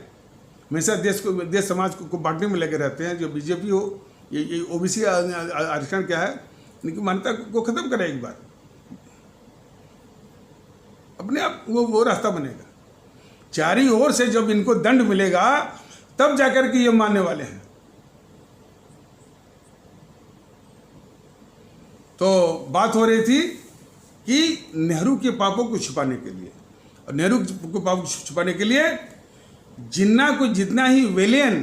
हमेशा देश समाज को बांटने में लगे रहते हैं। जो बीजेपी हो, ये ओबीसी आरक्षण क्या है, इनकी मान्यता को ख़त्म करें एक बार, अपने आप वो रास्ता बनेगा। चारी ओर से जब इनको दंड मिलेगा तब जाकर के ये मानने वाले हैं। तो बात हो रही थी कि नेहरू के पापों को छुपाने के लिए, और नेहरू के पापों को छुपाने के लिए जिन्ना को जितना ही विलेन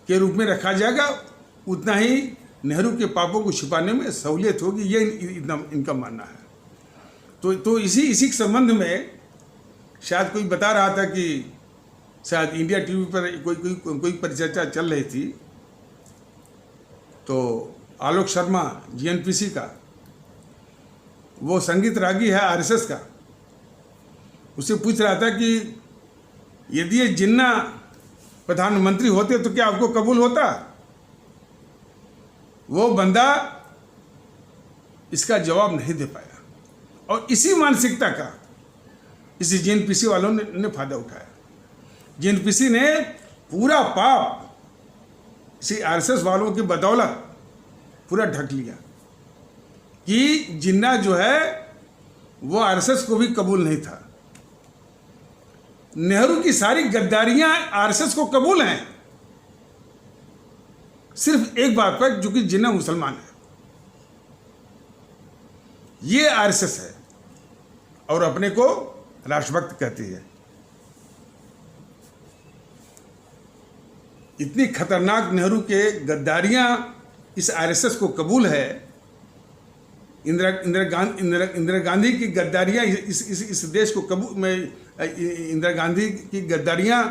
के रूप में रखा जाएगा, उतना ही नेहरू के पापों को छुपाने में सहूलियत होगी, ये इनका मानना है। तो इसी के संबंध में शायद कोई बता रहा था कि शायद इंडिया टीवी पर कोई परिचर्चा चल रही थी, तो आलोक शर्मा जीएनपीसी का, वो संगीत रागी है आरएसएस का, उससे पूछ रहा था कि यदि ये जिन्ना प्रधानमंत्री होते तो क्या आपको कबूल होता? वो बंदा इसका जवाब नहीं दे पाया, और इसी मानसिकता का इसी जीएनपीसी वालों ने फायदा उठाया। जीएनपीसी ने पूरा पाप इसी आरएसएस वालों की बदौलत पूरा ढक लिया कि जिन्ना जो है वो आरएसएस को भी कबूल नहीं था। नेहरू की सारी गद्दारियां आरएसएस को कबूल हैं, सिर्फ एक बात पर, जो कि जिन्ना मुसलमान है। ये आरएसएस है और अपने को राष्ट्रभक्त कहती है। इतनी खतरनाक नेहरू के गद्दारियां इस आरएसएस को कबूल है। इंदिरा गांधी की गद्दारियां इस देश को कबूल में, इंदिरा गांधी की गद्दारियां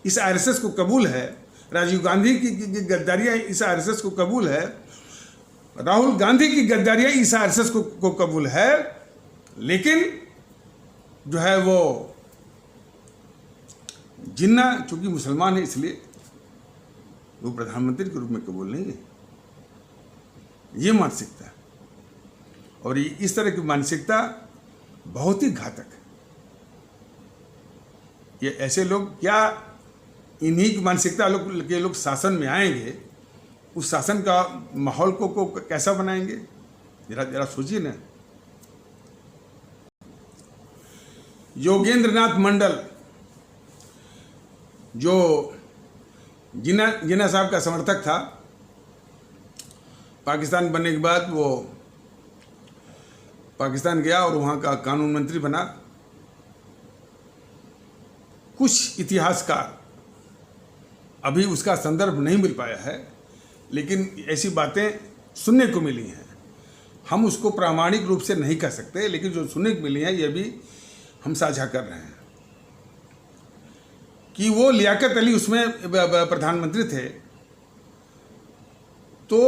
इस आरएसएस को कबूल है। राजीव गांधी की गद्दारियां इस आरएसएस को कबूल है। राहुल गांधी की गद्दारियां इस आरएसएस को कबूल है। लेकिन जो है वो जिन्ना चूंकि मुसलमान है, इसलिए वो प्रधानमंत्री के रूप में कबूल नहीं है। ये मानसिकता है, और इस तरह की मानसिकता बहुत ही घातक है। ये ऐसे लोग क्या इन्हीं की मानसिकता के लोग शासन में आएंगे, उस शासन का माहौल को कैसा बनाएंगे? जरा सोचिए ना। योगेंद्र नाथ मंडल, जो जिन्ना साहब का समर्थक था, पाकिस्तान बनने के बाद वो पाकिस्तान गया और वहाँ का कानून मंत्री बना। कुछ इतिहासकार, अभी उसका संदर्भ नहीं मिल पाया है, लेकिन ऐसी बातें सुनने को मिली हैं। हम उसको प्रामाणिक रूप से नहीं कह सकते, लेकिन जो सुनने को मिली हैं ये भी हम साझा कर रहे हैं कि वो लियाकत अली उसमें प्रधानमंत्री थे, तो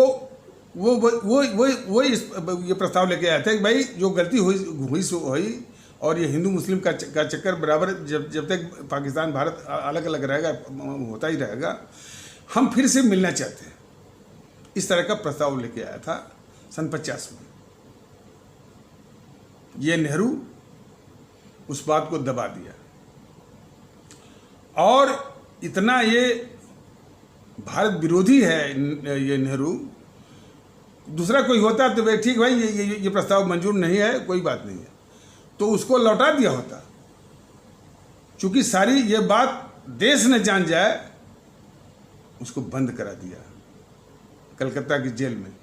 वो ये प्रस्ताव लेके आया था कि भाई जो गलती हुई और ये हिंदू मुस्लिम का चक्कर बराबर जब तक पाकिस्तान भारत अलग अलग रहेगा, होता ही रहेगा, हम फिर से मिलना चाहते हैं। इस तरह का प्रस्ताव लेके आया था सन 50 में। ये नेहरू उस बात को दबा दिया, और इतना ये भारत विरोधी है ये नेहरू। दूसरा कोई होता तो भाई ठीक भाई ये प्रस्ताव मंजूर नहीं है, कोई बात नहीं है, तो उसको लौटा दिया होता। चूंकि सारी ये बात देश ने जान जाए, उसको बंद करा दिया कलकत्ता की जेल में,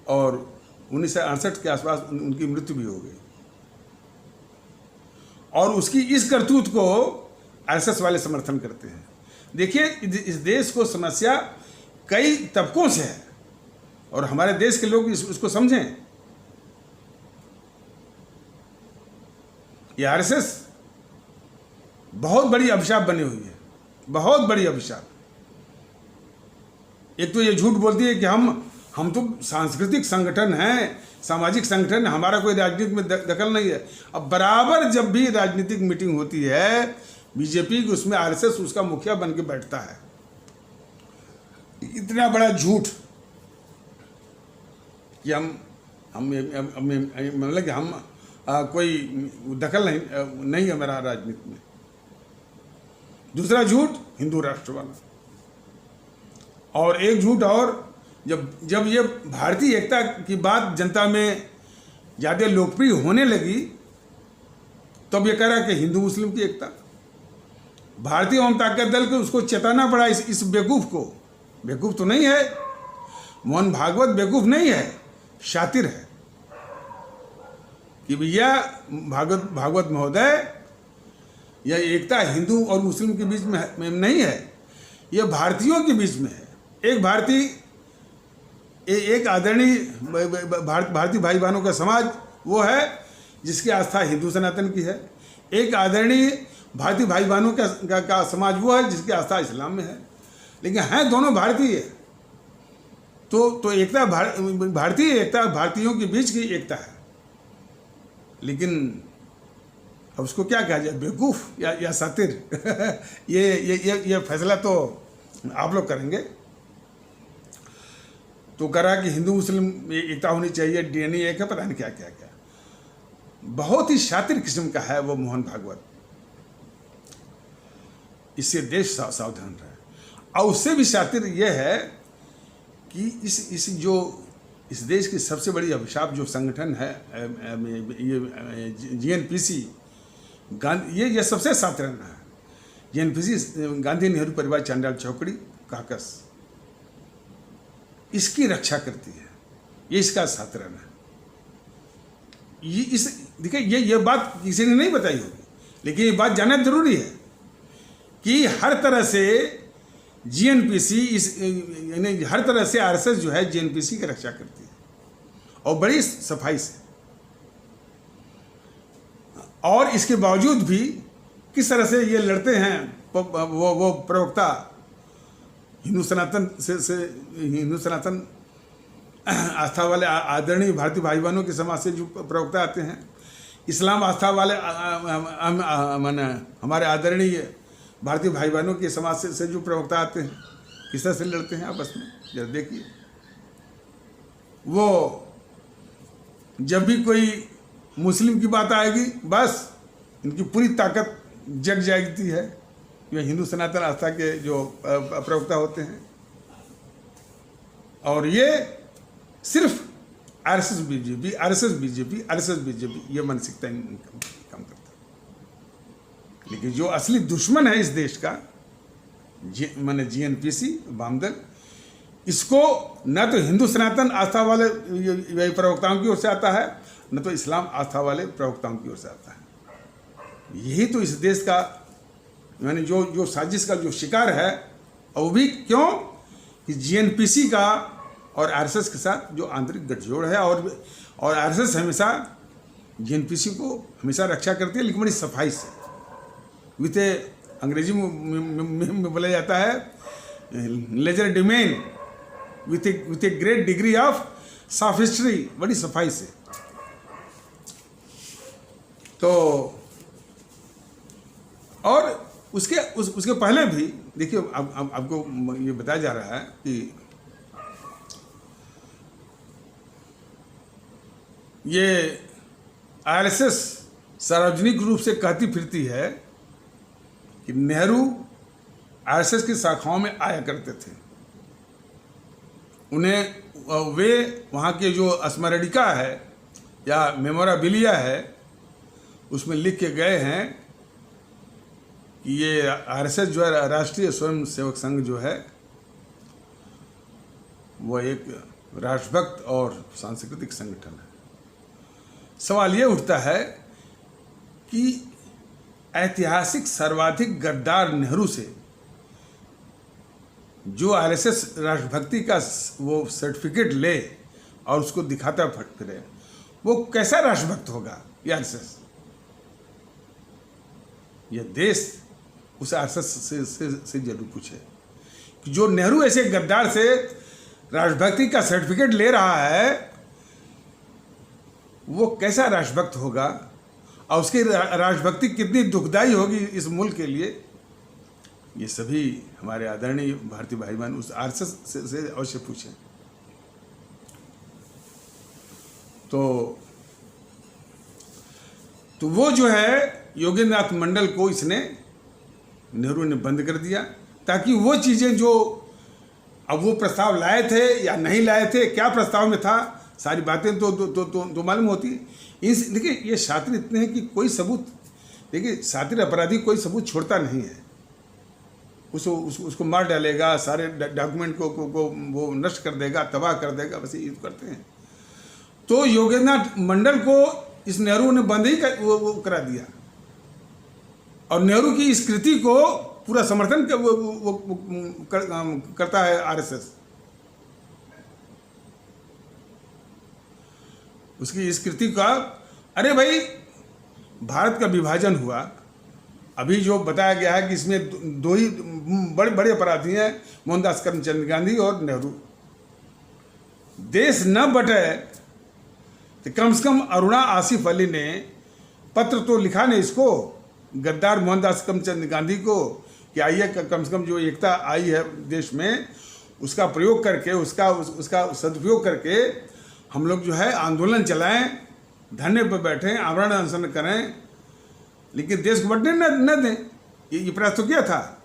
और 1968 के आसपास उनकी मृत्यु भी हो गई। और उसकी इस करतूत को आरएसएस वाले समर्थन करते हैं। देखिए, इस देश को समस्या कई तबकों से है, और हमारे देश के लोग उसको समझें। ये आरएसएस बहुत बड़ी अभिशाप बनी हुई है, बहुत बड़ी अभिशाप। एक तो ये झूठ बोलती है कि हम तो सांस्कृतिक संगठन हैं, सामाजिक संगठन, हमारा कोई राजनीति में दखल नहीं है। अब बराबर जब भी राजनीतिक मीटिंग होती है बीजेपी की, उसमें आरएसएस उसका मुखिया बन के बैठता है। इतना बड़ा झूठ कि मतलब कि हम कोई दखल नहीं है हमारा राजनीति में। दूसरा झूठ हिंदू राष्ट्र वाला, और एक झूठ और, जब ये भारतीय एकता की बात जनता में ज़्यादा लोकप्रिय होने लगी, तब ये कह रहा कि हिंदू मुस्लिम की एकता। भारतीय जनता ताकत दल को उसको चेताना पड़ा, इस बेवकूफ़ को। बेवकूफ़ तो नहीं है, मोहन भागवत बेवकूफ़ नहीं है, शातिर है। कि भैया भागवत महोदय, यह एकता हिंदू और मुस्लिम के बीच में नहीं है, यह भारतीयों के बीच में है। एक भारतीय, एक आदरणीय भारतीय भाई बहनों का समाज वो है जिसकी आस्था हिंदू सनातन की है। एक आदरणीय भारतीय भाई बहनों का समाज वो है जिसकी आस्था इस्लाम में है। लेकिन हैं दोनों भारतीय, तो एकता भारतीय एकता भारतीयों के बीच की एकता है। लेकिन अब उसको क्या कहा जाए, बेवकूफ़ या शातिर? ये फैसला तो आप लोग करेंगे। तो करा कि हिंदू मुस्लिम एकता होनी चाहिए, डीएनए एक है, पता नहीं क्या क्या क्या। बहुत ही शातिर किस्म का है वो मोहन भागवत। इससे देश सावधान रहे। और उससे भी शातिर यह है कि इस जो इस देश की सबसे बड़ी अभिशाप जो संगठन है ये जीएनपीसी, ये सबसे साधारण है। जीएनपीसी गांधी नेहरू परिवार चांडाल चौकड़ी काकस इसकी रक्षा करती है, ये इसका साधारण है। ये इस देखिए ये बात किसी ने नहीं बताई होगी, लेकिन ये बात जानना जरूरी है कि हर तरह से जीएनपीसी यानी हर तरह से आरएसएस जो है जीएनपीसी की रक्षा करती है और बड़ी सफाई से। और इसके बावजूद भी किस तरह से ये लड़ते हैं वो प्रवक्ता हिंदू सनातन आस्था वाले आदरणीय भारतीय भाई बहनों के समाज से जो प्रवक्ता आते हैं, इस्लाम आस्था वाले हमारे आदरणीय भारतीय भाई बहनों के समाज से जो प्रवक्ता आते हैं, किस तरह से लड़ते हैं आपस में, जरा देखिए। वो जब भी कोई मुस्लिम की बात आएगी बस इनकी पूरी ताकत जग जाती है। ये हिंदू सनातन आस्था के जो प्रवक्ता होते हैं, और ये सिर्फ आरएसएस बीजेपी ये मानसिकता काम करता है। लेकिन जो असली दुश्मन है इस देश का माने जीएनपीसी वामदल, इसको न तो हिंदू सनातन आस्था वाले प्रवक्ताओं की ओर से आता है, न तो इस्लाम आस्था वाले प्रवक्ताओं की ओर से आता है। यही तो इस देश का यानी जो साजिश का जो शिकार है, और वो भी क्यों कि जीएनपीसी का और आरएसएस के साथ जो आंतरिक गठजोड़ है, और आरएसएस हमेशा जीएनपीसी को हमेशा रक्षा करती है, लेकिन बड़ी सफाई से। विथ अंग्रेजी में बोला जाता है legerdemain with a great degree of sophistry, बड़ी सफाई से। तो और उसके पहले भी देखिए, आपको ये बताया जा रहा है कि ये आरएसएस सार्वजनिक रूप से कहती फिरती है कि नेहरू आरएसएस की शाखाओं में आया करते थे। वे वहाँ के जो स्मरणिका है या मेमोराबिलिया है, उसमें लिख के गए हैं कि ये आरएसएस जो है राष्ट्रीय स्वयं सेवक संघ जो है वो एक राष्ट्रभक्त और सांस्कृतिक संगठन है। सवाल ये उठता है कि ऐतिहासिक सर्वाधिक गद्दार नेहरू से जो आरएसएस राष्ट्रभक्ति का वो सर्टिफिकेट ले और उसको दिखाता फिरे, वो कैसा राष्ट्रभक्त होगा ये आरएसएस? यह देश उस आरएसएस से जरूर पूछे कि जो नेहरू ऐसे गद्दार से राष्ट्रभक्ति का सर्टिफिकेट ले रहा है, वो कैसा राष्ट्रभक्त होगा और उसकी राष्ट्रभक्ति कितनी दुखदायी होगी इस मुल्क के लिए। ये सभी हमारे आदरणीय भारतीय भाई बहन उस आरएसएस से अवश्य पूछें। तो वो जो है योगेंद्रनाथ मंडल को इसने नेहरू ने बंद कर दिया, ताकि वो चीज़ें जो अब वो प्रस्ताव लाए थे या नहीं लाए थे, क्या प्रस्ताव में था, सारी बातें तो मालूम होती। देखिए ये शातिर इतने हैं कि कोई सबूत, देखिए शातिर अपराधी कोई सबूत छोड़ता नहीं है, उसको मार डालेगा, सारे डॉक्यूमेंट को वो नष्ट कर देगा, तबाह कर देगा, बस ये करते हैं। तो योगेंद्रनाथ मंडल को इस नेहरू ने बंद ही वो करा दिया, और नेहरू की इस कृति को पूरा समर्थन करता है आरएसएस। उसकी इस कृति का, अरे भाई भारत का विभाजन हुआ, अभी जो बताया गया है कि इसमें दो ही बड़े बड़े अपराधी हैं, मोहनदास करमचंद गांधी और नेहरू। देश न बटे तो कम से कम अरुणा आसिफ अली ने पत्र तो लिखा नहीं इसको, गद्दार मोहनदास करमचंद गांधी को, कि आइए कम से कम जो एकता आई है देश में, उसका प्रयोग करके, उसका सदुपयोग करके हम लोग जो है आंदोलन चलाएं, धरने पर बैठें, आमरण अनशन करें, लेकिन देश को बढ़ने न दें। ये प्रयास तो किया था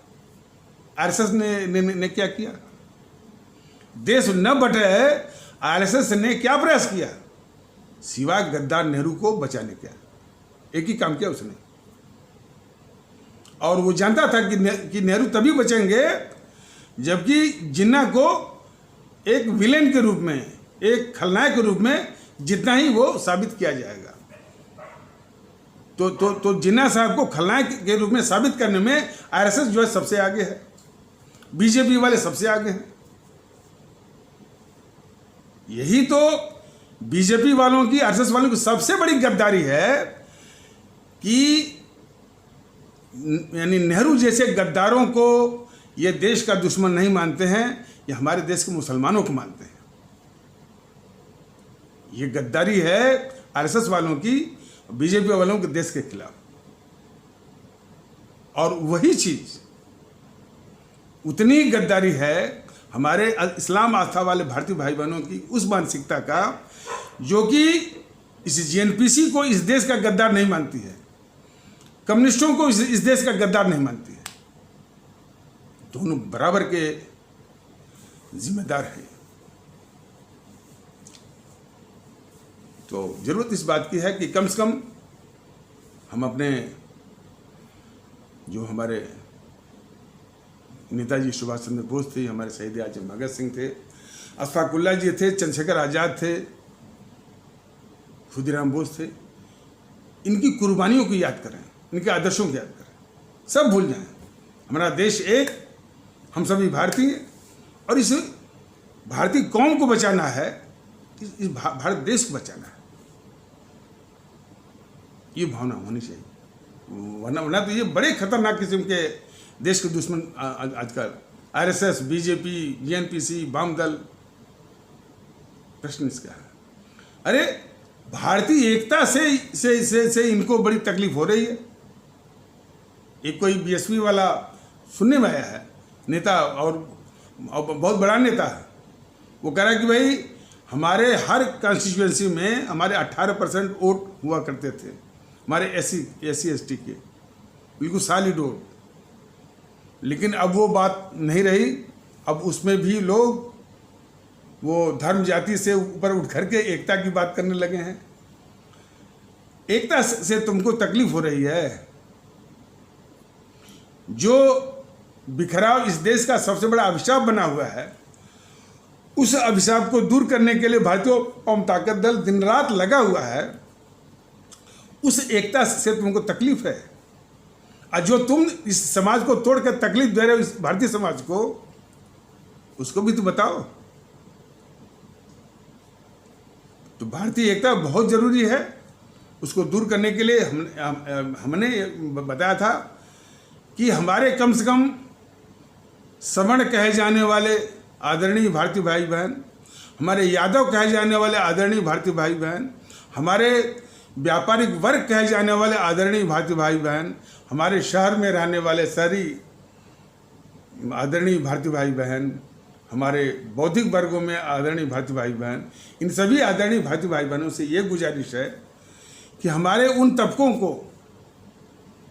आरएसएस ने क्या किया? देश न बटे आरएसएस ने क्या प्रयास किया सिवाय गद्दार नेहरू को बचाने का? एक ही काम किया उसने, और वो जानता था कि नेहरू तभी बचेंगे जबकि जिन्ना को एक विलेन के रूप में, एक खलनायक के रूप में जितना ही वो साबित किया जाएगा। तो जिन्ना साहब को खलनायक के रूप में साबित करने में आरएसएस जो है सबसे आगे है, बीजेपी वाले सबसे आगे हैं। यही तो बीजेपी वालों की, आरएसएस वालों की सबसे बड़ी गद्दारी है कि यानी नेहरू जैसे गद्दारों को ये देश का दुश्मन नहीं मानते हैं, ये हमारे देश के मुसलमानों को मानते हैं। ये गद्दारी है आरएसएस वालों की, बीजेपी वालों के देश के खिलाफ। और वही चीज उतनी गद्दारी है हमारे इस्लाम आस्था वाले भारतीय भाई बहनों की उस मानसिकता का जो कि इस जीएनपीसी को इस देश का गद्दार नहीं मानती है, कम्युनिस्टों को इस देश का गद्दार नहीं मानती है। दोनों बराबर के जिम्मेदार हैं। तो जरूरत इस बात की है कि कम से कम हम अपने जो हमारे नेताजी सुभाष चंद्र बोस थे, हमारे शहीद आजम भगत सिंह थे, अशफाकुल्लाह जी थे, चंद्रशेखर आज़ाद थे, खुदीराम बोस थे, इनकी कुर्बानियों को याद करें, इनके आदर्शों को याद करें, सब भूल जाएं। हमारा देश एक, हम सभी भारतीय, और इस भारतीय कौम को बचाना है, इस भारत देश को बचाना है, ये भावना होनी चाहिए। वरना तो ये बड़े खतरनाक किस्म के देश के दुश्मन आजकल आरएसएस, बीजेपी, जीएनपीसी, वाम दल, प्रश्न इसका है। अरे भारतीय एकता से इनको बड़ी तकलीफ हो रही है। एक कोई बीएसपी वाला सुनने में आया है, नेता और बहुत बड़ा नेता है, वो कह रहा है कि भाई हमारे हर कॉन्स्टिट्यूएंसी में हमारे 18% वोट हुआ करते थे, हमारे एससी एसटी के, बिल्कुल सॉलिड वोट। लेकिन अब वो बात नहीं रही। अब उसमें भी लोग वो धर्म जाति से ऊपर उठ करके एकता की बात करने लगे हैं। एकता से तुमको तकलीफ हो रही है। जो बिखराव इस देश का सबसे बड़ा अभिशाप बना हुआ है, उस अभिशाप को दूर करने के लिए भारतीय कौम ताकत दल दिन रात लगा हुआ है। उस एकता से तुमको तकलीफ है, और जो तुम इस समाज को तोड़कर तकलीफ दे रहे हो, इस भारतीय समाज को, उसको भी तो बताओ। तो भारतीय एकता बहुत जरूरी है। उसको दूर करने के लिए हमने बताया था कि हमारे कम से कम सवर्ण कहे जाने वाले आदरणीय भारतीय भाई बहन, हमारे यादव कहे जाने वाले आदरणीय भारतीय भाई बहन, हमारे व्यापारिक वर्ग कहे जाने वाले आदरणीय भारतीय भाई बहन, हमारे शहर में रहने वाले शहरी आदरणीय भारतीय भाई बहन, हमारे बौद्धिक वर्गों में आदरणीय भारतीय भाई बहन, इन सभी आदरणीय भारतीय भाई बहनों से ये गुजारिश है कि हमारे उन तबकों को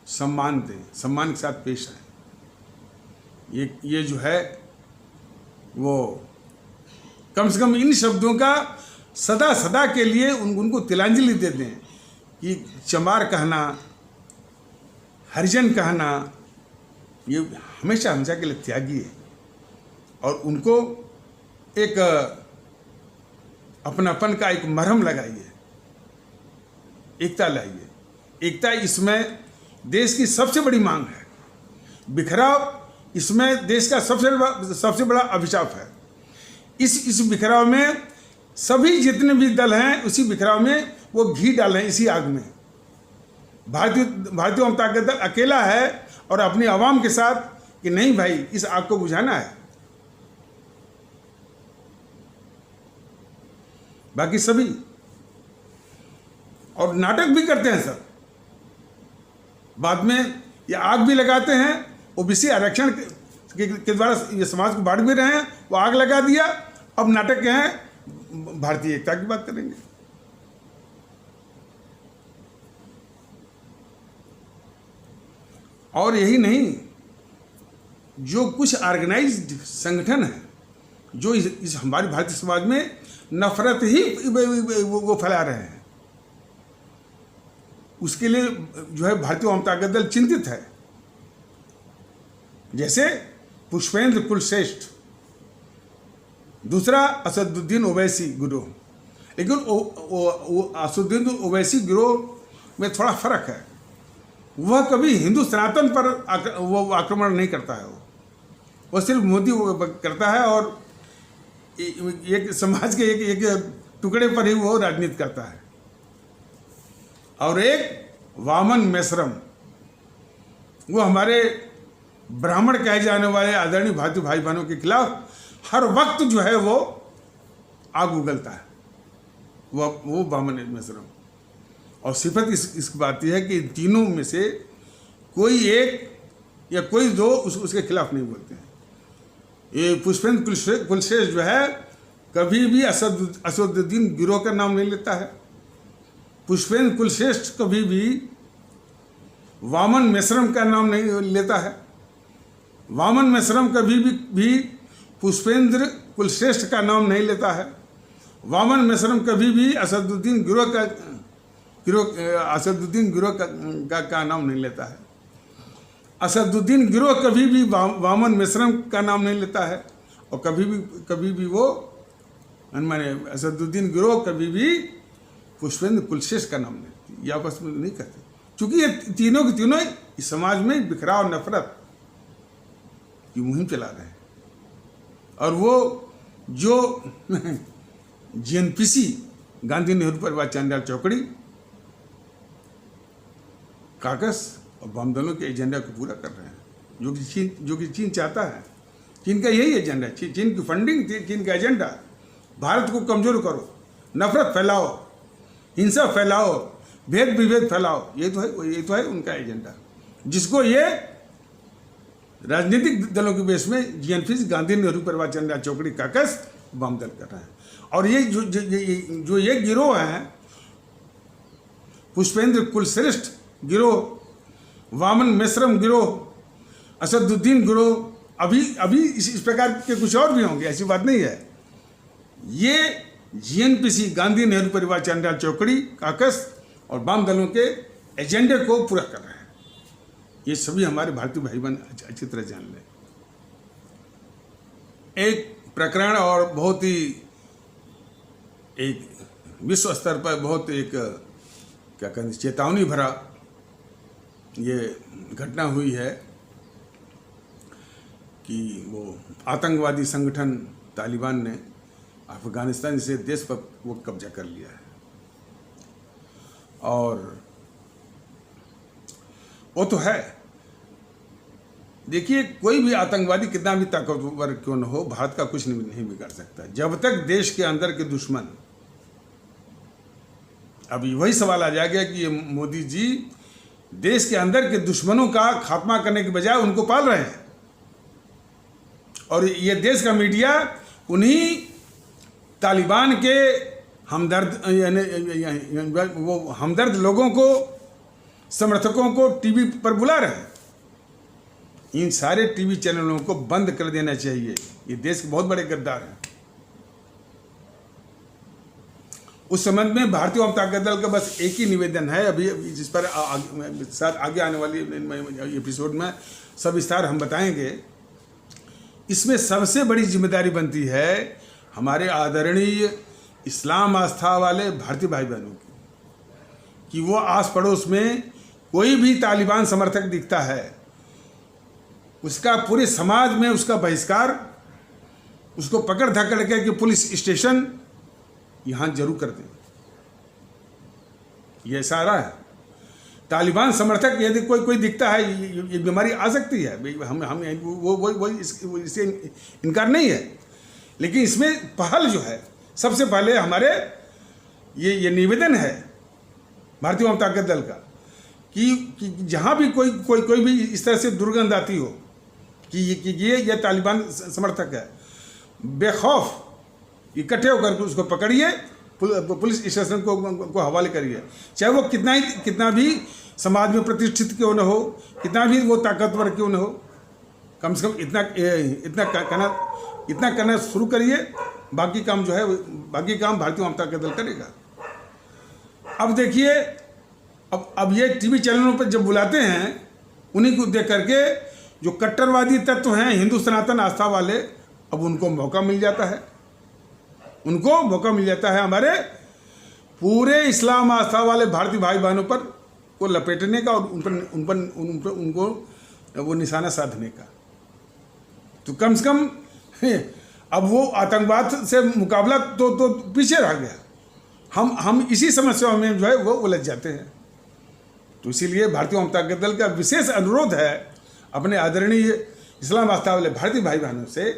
सम्मान दें, सम्मान के साथ पेश आए। ये जो है वो कम से कम इन शब्दों का सदा सदा के लिए उनको तिलांजलि दे दें कि चमार कहना, हरिजन कहना, ये हमेशा हमेशा के लिए त्यागी है। और उनको एक अपनापन का एक मरहम लगाइए, एकता लाइए। एकता इसमें देश की सबसे बड़ी मांग है। बिखराव इसमें देश का सबसे बड़ा अभिशाप है। इस बिखराव में सभी जितने भी दल हैं, उसी बिखराव में वो घी डाल रहे हैं, इसी आग में। भारतीय जनता दल अकेला है और अपनी आवाम के साथ कि नहीं भाई, इस आग को बुझाना है। बाकी सभी और नाटक भी करते हैं सब। बाद में ये आग भी लगाते हैं, ओबीसी आरक्षण के द्वारा ये समाज को बांट भी रहे हैं, वो आग लगा दिया। अब नाटक के हैं भारतीय एकता की बात करेंगे। और यही नहीं, जो कुछ ऑर्गेनाइज्ड संगठन है जो इस हमारे भारतीय समाज में नफरत ही वो फैला रहे हैं, उसके लिए जो है भारतीय वाम ताकत दल चिंतित है। जैसे पुष्पेंद्र कुलश्रेष्ठ, दूसरा असदुद्दीन ओवैसी गिरोह। लेकिन असदुद्दीन ओवैसी गिरोह में थोड़ा फर्क है, वह कभी हिंदू सनातन पर वो आक्रमण नहीं करता है, वो सिर्फ मोदी करता है और एक समाज के एक टुकड़े पर ही वो राजनीति करता है। और एक वामन मेश्रम, वो हमारे ब्राह्मण कहे जाने वाले आदरणीय भारतीय भाई बहनों के खिलाफ हर वक्त जो है वो आग उगलता है, वो वामन मेश्रम। और सिफत इसकी बात यह है कि इन तीनों में से कोई एक या कोई दो उसके खिलाफ नहीं बोलते हैं। ये पुष्पेंद्र कुलश्रेष्ठ जो है कभी भी असदुद्दीन गिरोह का नाम नहीं लेता है। पुष्पेंद्र कुलश्रेष्ठ कभी भी वामन मेश्रम का नाम नहीं लेता है। वामन मेश्रम कभी भी पुष्पेंद्र कुलश्रेष्ठ का नाम नहीं लेता है। वामन मेश्रम कभी भी असदुद्दीन गिरोह का नाम नहीं लेता है। असदुद्दीन गिरोह कभी भी वामन मेश्रम का नाम नहीं लेता है, और कभी भी वो माने असदुद्दीन गिरोह कभी भी पुष्पेंद्र कुलश्रेष्ठ का नाम नहीं, ये आपस में नहीं करते, क्योंकि ये तीनों के तीनों इस समाज में बिखराव नफरत की मुहिम चला रहे हैं। और वो जो GNPC गांधी नेहरू परिवार चांडाल चौकड़ी काकस और वाम दलों के एजेंडा को पूरा कर रहे हैं, जो कि चीन चाहता है। चीन का यही एजेंडा है, चीन की फंडिंग, चीन का एजेंडा भारत को कमजोर करो, नफरत फैलाओ, हिंसा फैलाओ, भेद विभेद फैलाओ, ये तो है उनका एजेंडा, जिसको ये राजनीतिक दलों के बेस में GNPC गांधी नेहरू परिवार चांडाल चौकड़ी काकस वाम दल कर रहा है। और ये जो ये गिरोह है, पुष्पेंद्र कुलश्रेष्ठ गिरोह, वामन मेश्रम गिरोह, असदुद्दीन गिरोह, अभी इस प्रकार के कुछ और भी होंगे, ऐसी बात नहीं है। ये GNPC गांधी नेहरू परिवार चांडाल चौकड़ी काकस और वाम दलों के एजेंडे को पूरा कर रहे हैं। ये सभी हमारे भारतीय भाई बहन अच्छी तरह जान लें। एक प्रकरण और बहुत ही एक विश्व स्तर पर बहुत एक क्या कहते चेतावनी भरा ये घटना हुई है कि वो आतंकवादी संगठन तालिबान ने अफगानिस्तान जैसे देश पर वो कब्जा कर लिया है। और वो तो है, देखिए कोई भी आतंकवादी कितना भी ताकतवर क्यों न हो, भारत का कुछ नहीं बिगाड़ सकता जब तक देश के अंदर के दुश्मन। अभी वही सवाल आ जाएगा कि ये मोदी जी देश के अंदर के दुश्मनों का खात्मा करने के बजाय उनको पाल रहे हैं, और ये देश का मीडिया उन्हीं तालिबान के हमदर्द लोगों को, समर्थकों को टीवी पर बुला रहे हैं। इन सारे टीवी चैनलों को बंद कर देना चाहिए, ये देश के बहुत बड़े गद्दार हैं। उस संबंध में भारतीय वाम ताकत दल का बस एक ही निवेदन है, अभी जिस पर आगे आने वाली एपिसोड में सविस्तार हम बताएंगे। इसमें सबसे बड़ी जिम्मेदारी बनती है हमारे आदरणीय इस्लाम आस्था वाले भारतीय भाई बहनों की, कि वो आस पड़ोस में कोई भी तालिबान समर्थक दिखता है, उसका पूरे समाज में उसका बहिष्कार, उसको पकड़ धकड़ के पुलिस स्टेशन यहाँ जरूर कर दें। ये इशारा है। तालिबान समर्थक यदि कोई दिखता है, ये बीमारी आ सकती है, हम वो इससे इनकार नहीं है, लेकिन इसमें पहल जो है सबसे पहले हमारे ये निवेदन है भारतीय वाम ताकत दल का कि जहाँ भी कोई भी इस तरह से दुर्गंध आती हो कि ये तालिबान समर्थक है, बेखौफ इकट्ठे होकर उसको पकड़िए, पुलिस स्टेशन को हवाले करिए, चाहे वो कितना भी समाज में प्रतिष्ठित क्यों न हो, कितना भी वो ताकतवर क्यों न हो, कम से कम इतना कहना इतना करना शुरू करिए, बाकी काम जो है बाकी काम भारतीय जनता पार्टी दल करेगा। अब देखिए, अब ये टीवी चैनलों पर जब बुलाते हैं, उन्हीं को देख करके जो कट्टरवादी तत्व हैं हिंदू सनातन आस्था वाले, अब उनको मौका मिल जाता है, उनको मौका मिल जाता है हमारे पूरे इस्लाम आस्था वाले भारतीय भाई बहनों पर को लपेटने का और उनको वो निशाना साधने का। तो कम से कम अब वो आतंकवाद से मुकाबला तो पीछे रह गया, हम इसी समस्या में जो है वो उलझ जाते हैं। तो इसीलिए भारतीय जनता पार्टी दल का विशेष अनुरोध है अपने आदरणीय इस्लाम आस्था वाले भारतीय भाई बहनों से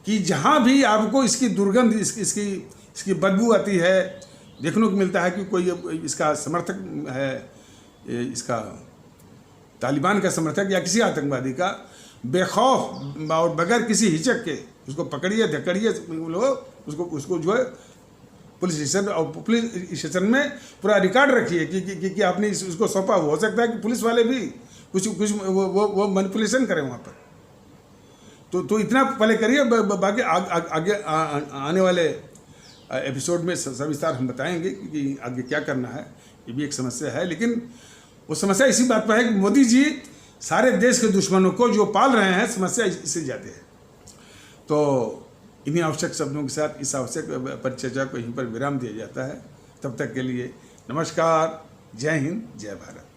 कि जहाँ भी आपको इसकी दुर्गंध, इसकी बदबू आती है, देखने को मिलता है कि कोई इसका समर्थक है, इसका तालिबान का समर्थक या किसी आतंकवादी का, बेखौफ और बगैर किसी हिचक के उसको पकड़िए, धकड़िए, उसको जो है पुलिस स्टेशन और पुलिस स्टेशन में पूरा रिकॉर्ड रखिए कि आपने उसको सौंपा। हो सकता है कि पुलिस वाले भी कुछ वो मैनिपुलेशन करें वहाँ पर। तो इतना पहले करिए, बाकी आगे आने वाले एपिसोड में सविस्तार हम बताएंगे कि आगे क्या करना है। ये भी एक समस्या है, लेकिन वो समस्या इसी बात पर है कि मोदी जी सारे देश के दुश्मनों को जो पाल रहे हैं, समस्या इससे ज़्यादा है। तो इन्हीं आवश्यक शब्दों के साथ इस आवश्यक परिचर्चा को यहीं पर विराम दिया जाता है। तब तक के लिए नमस्कार, जय हिंद, जय भारत।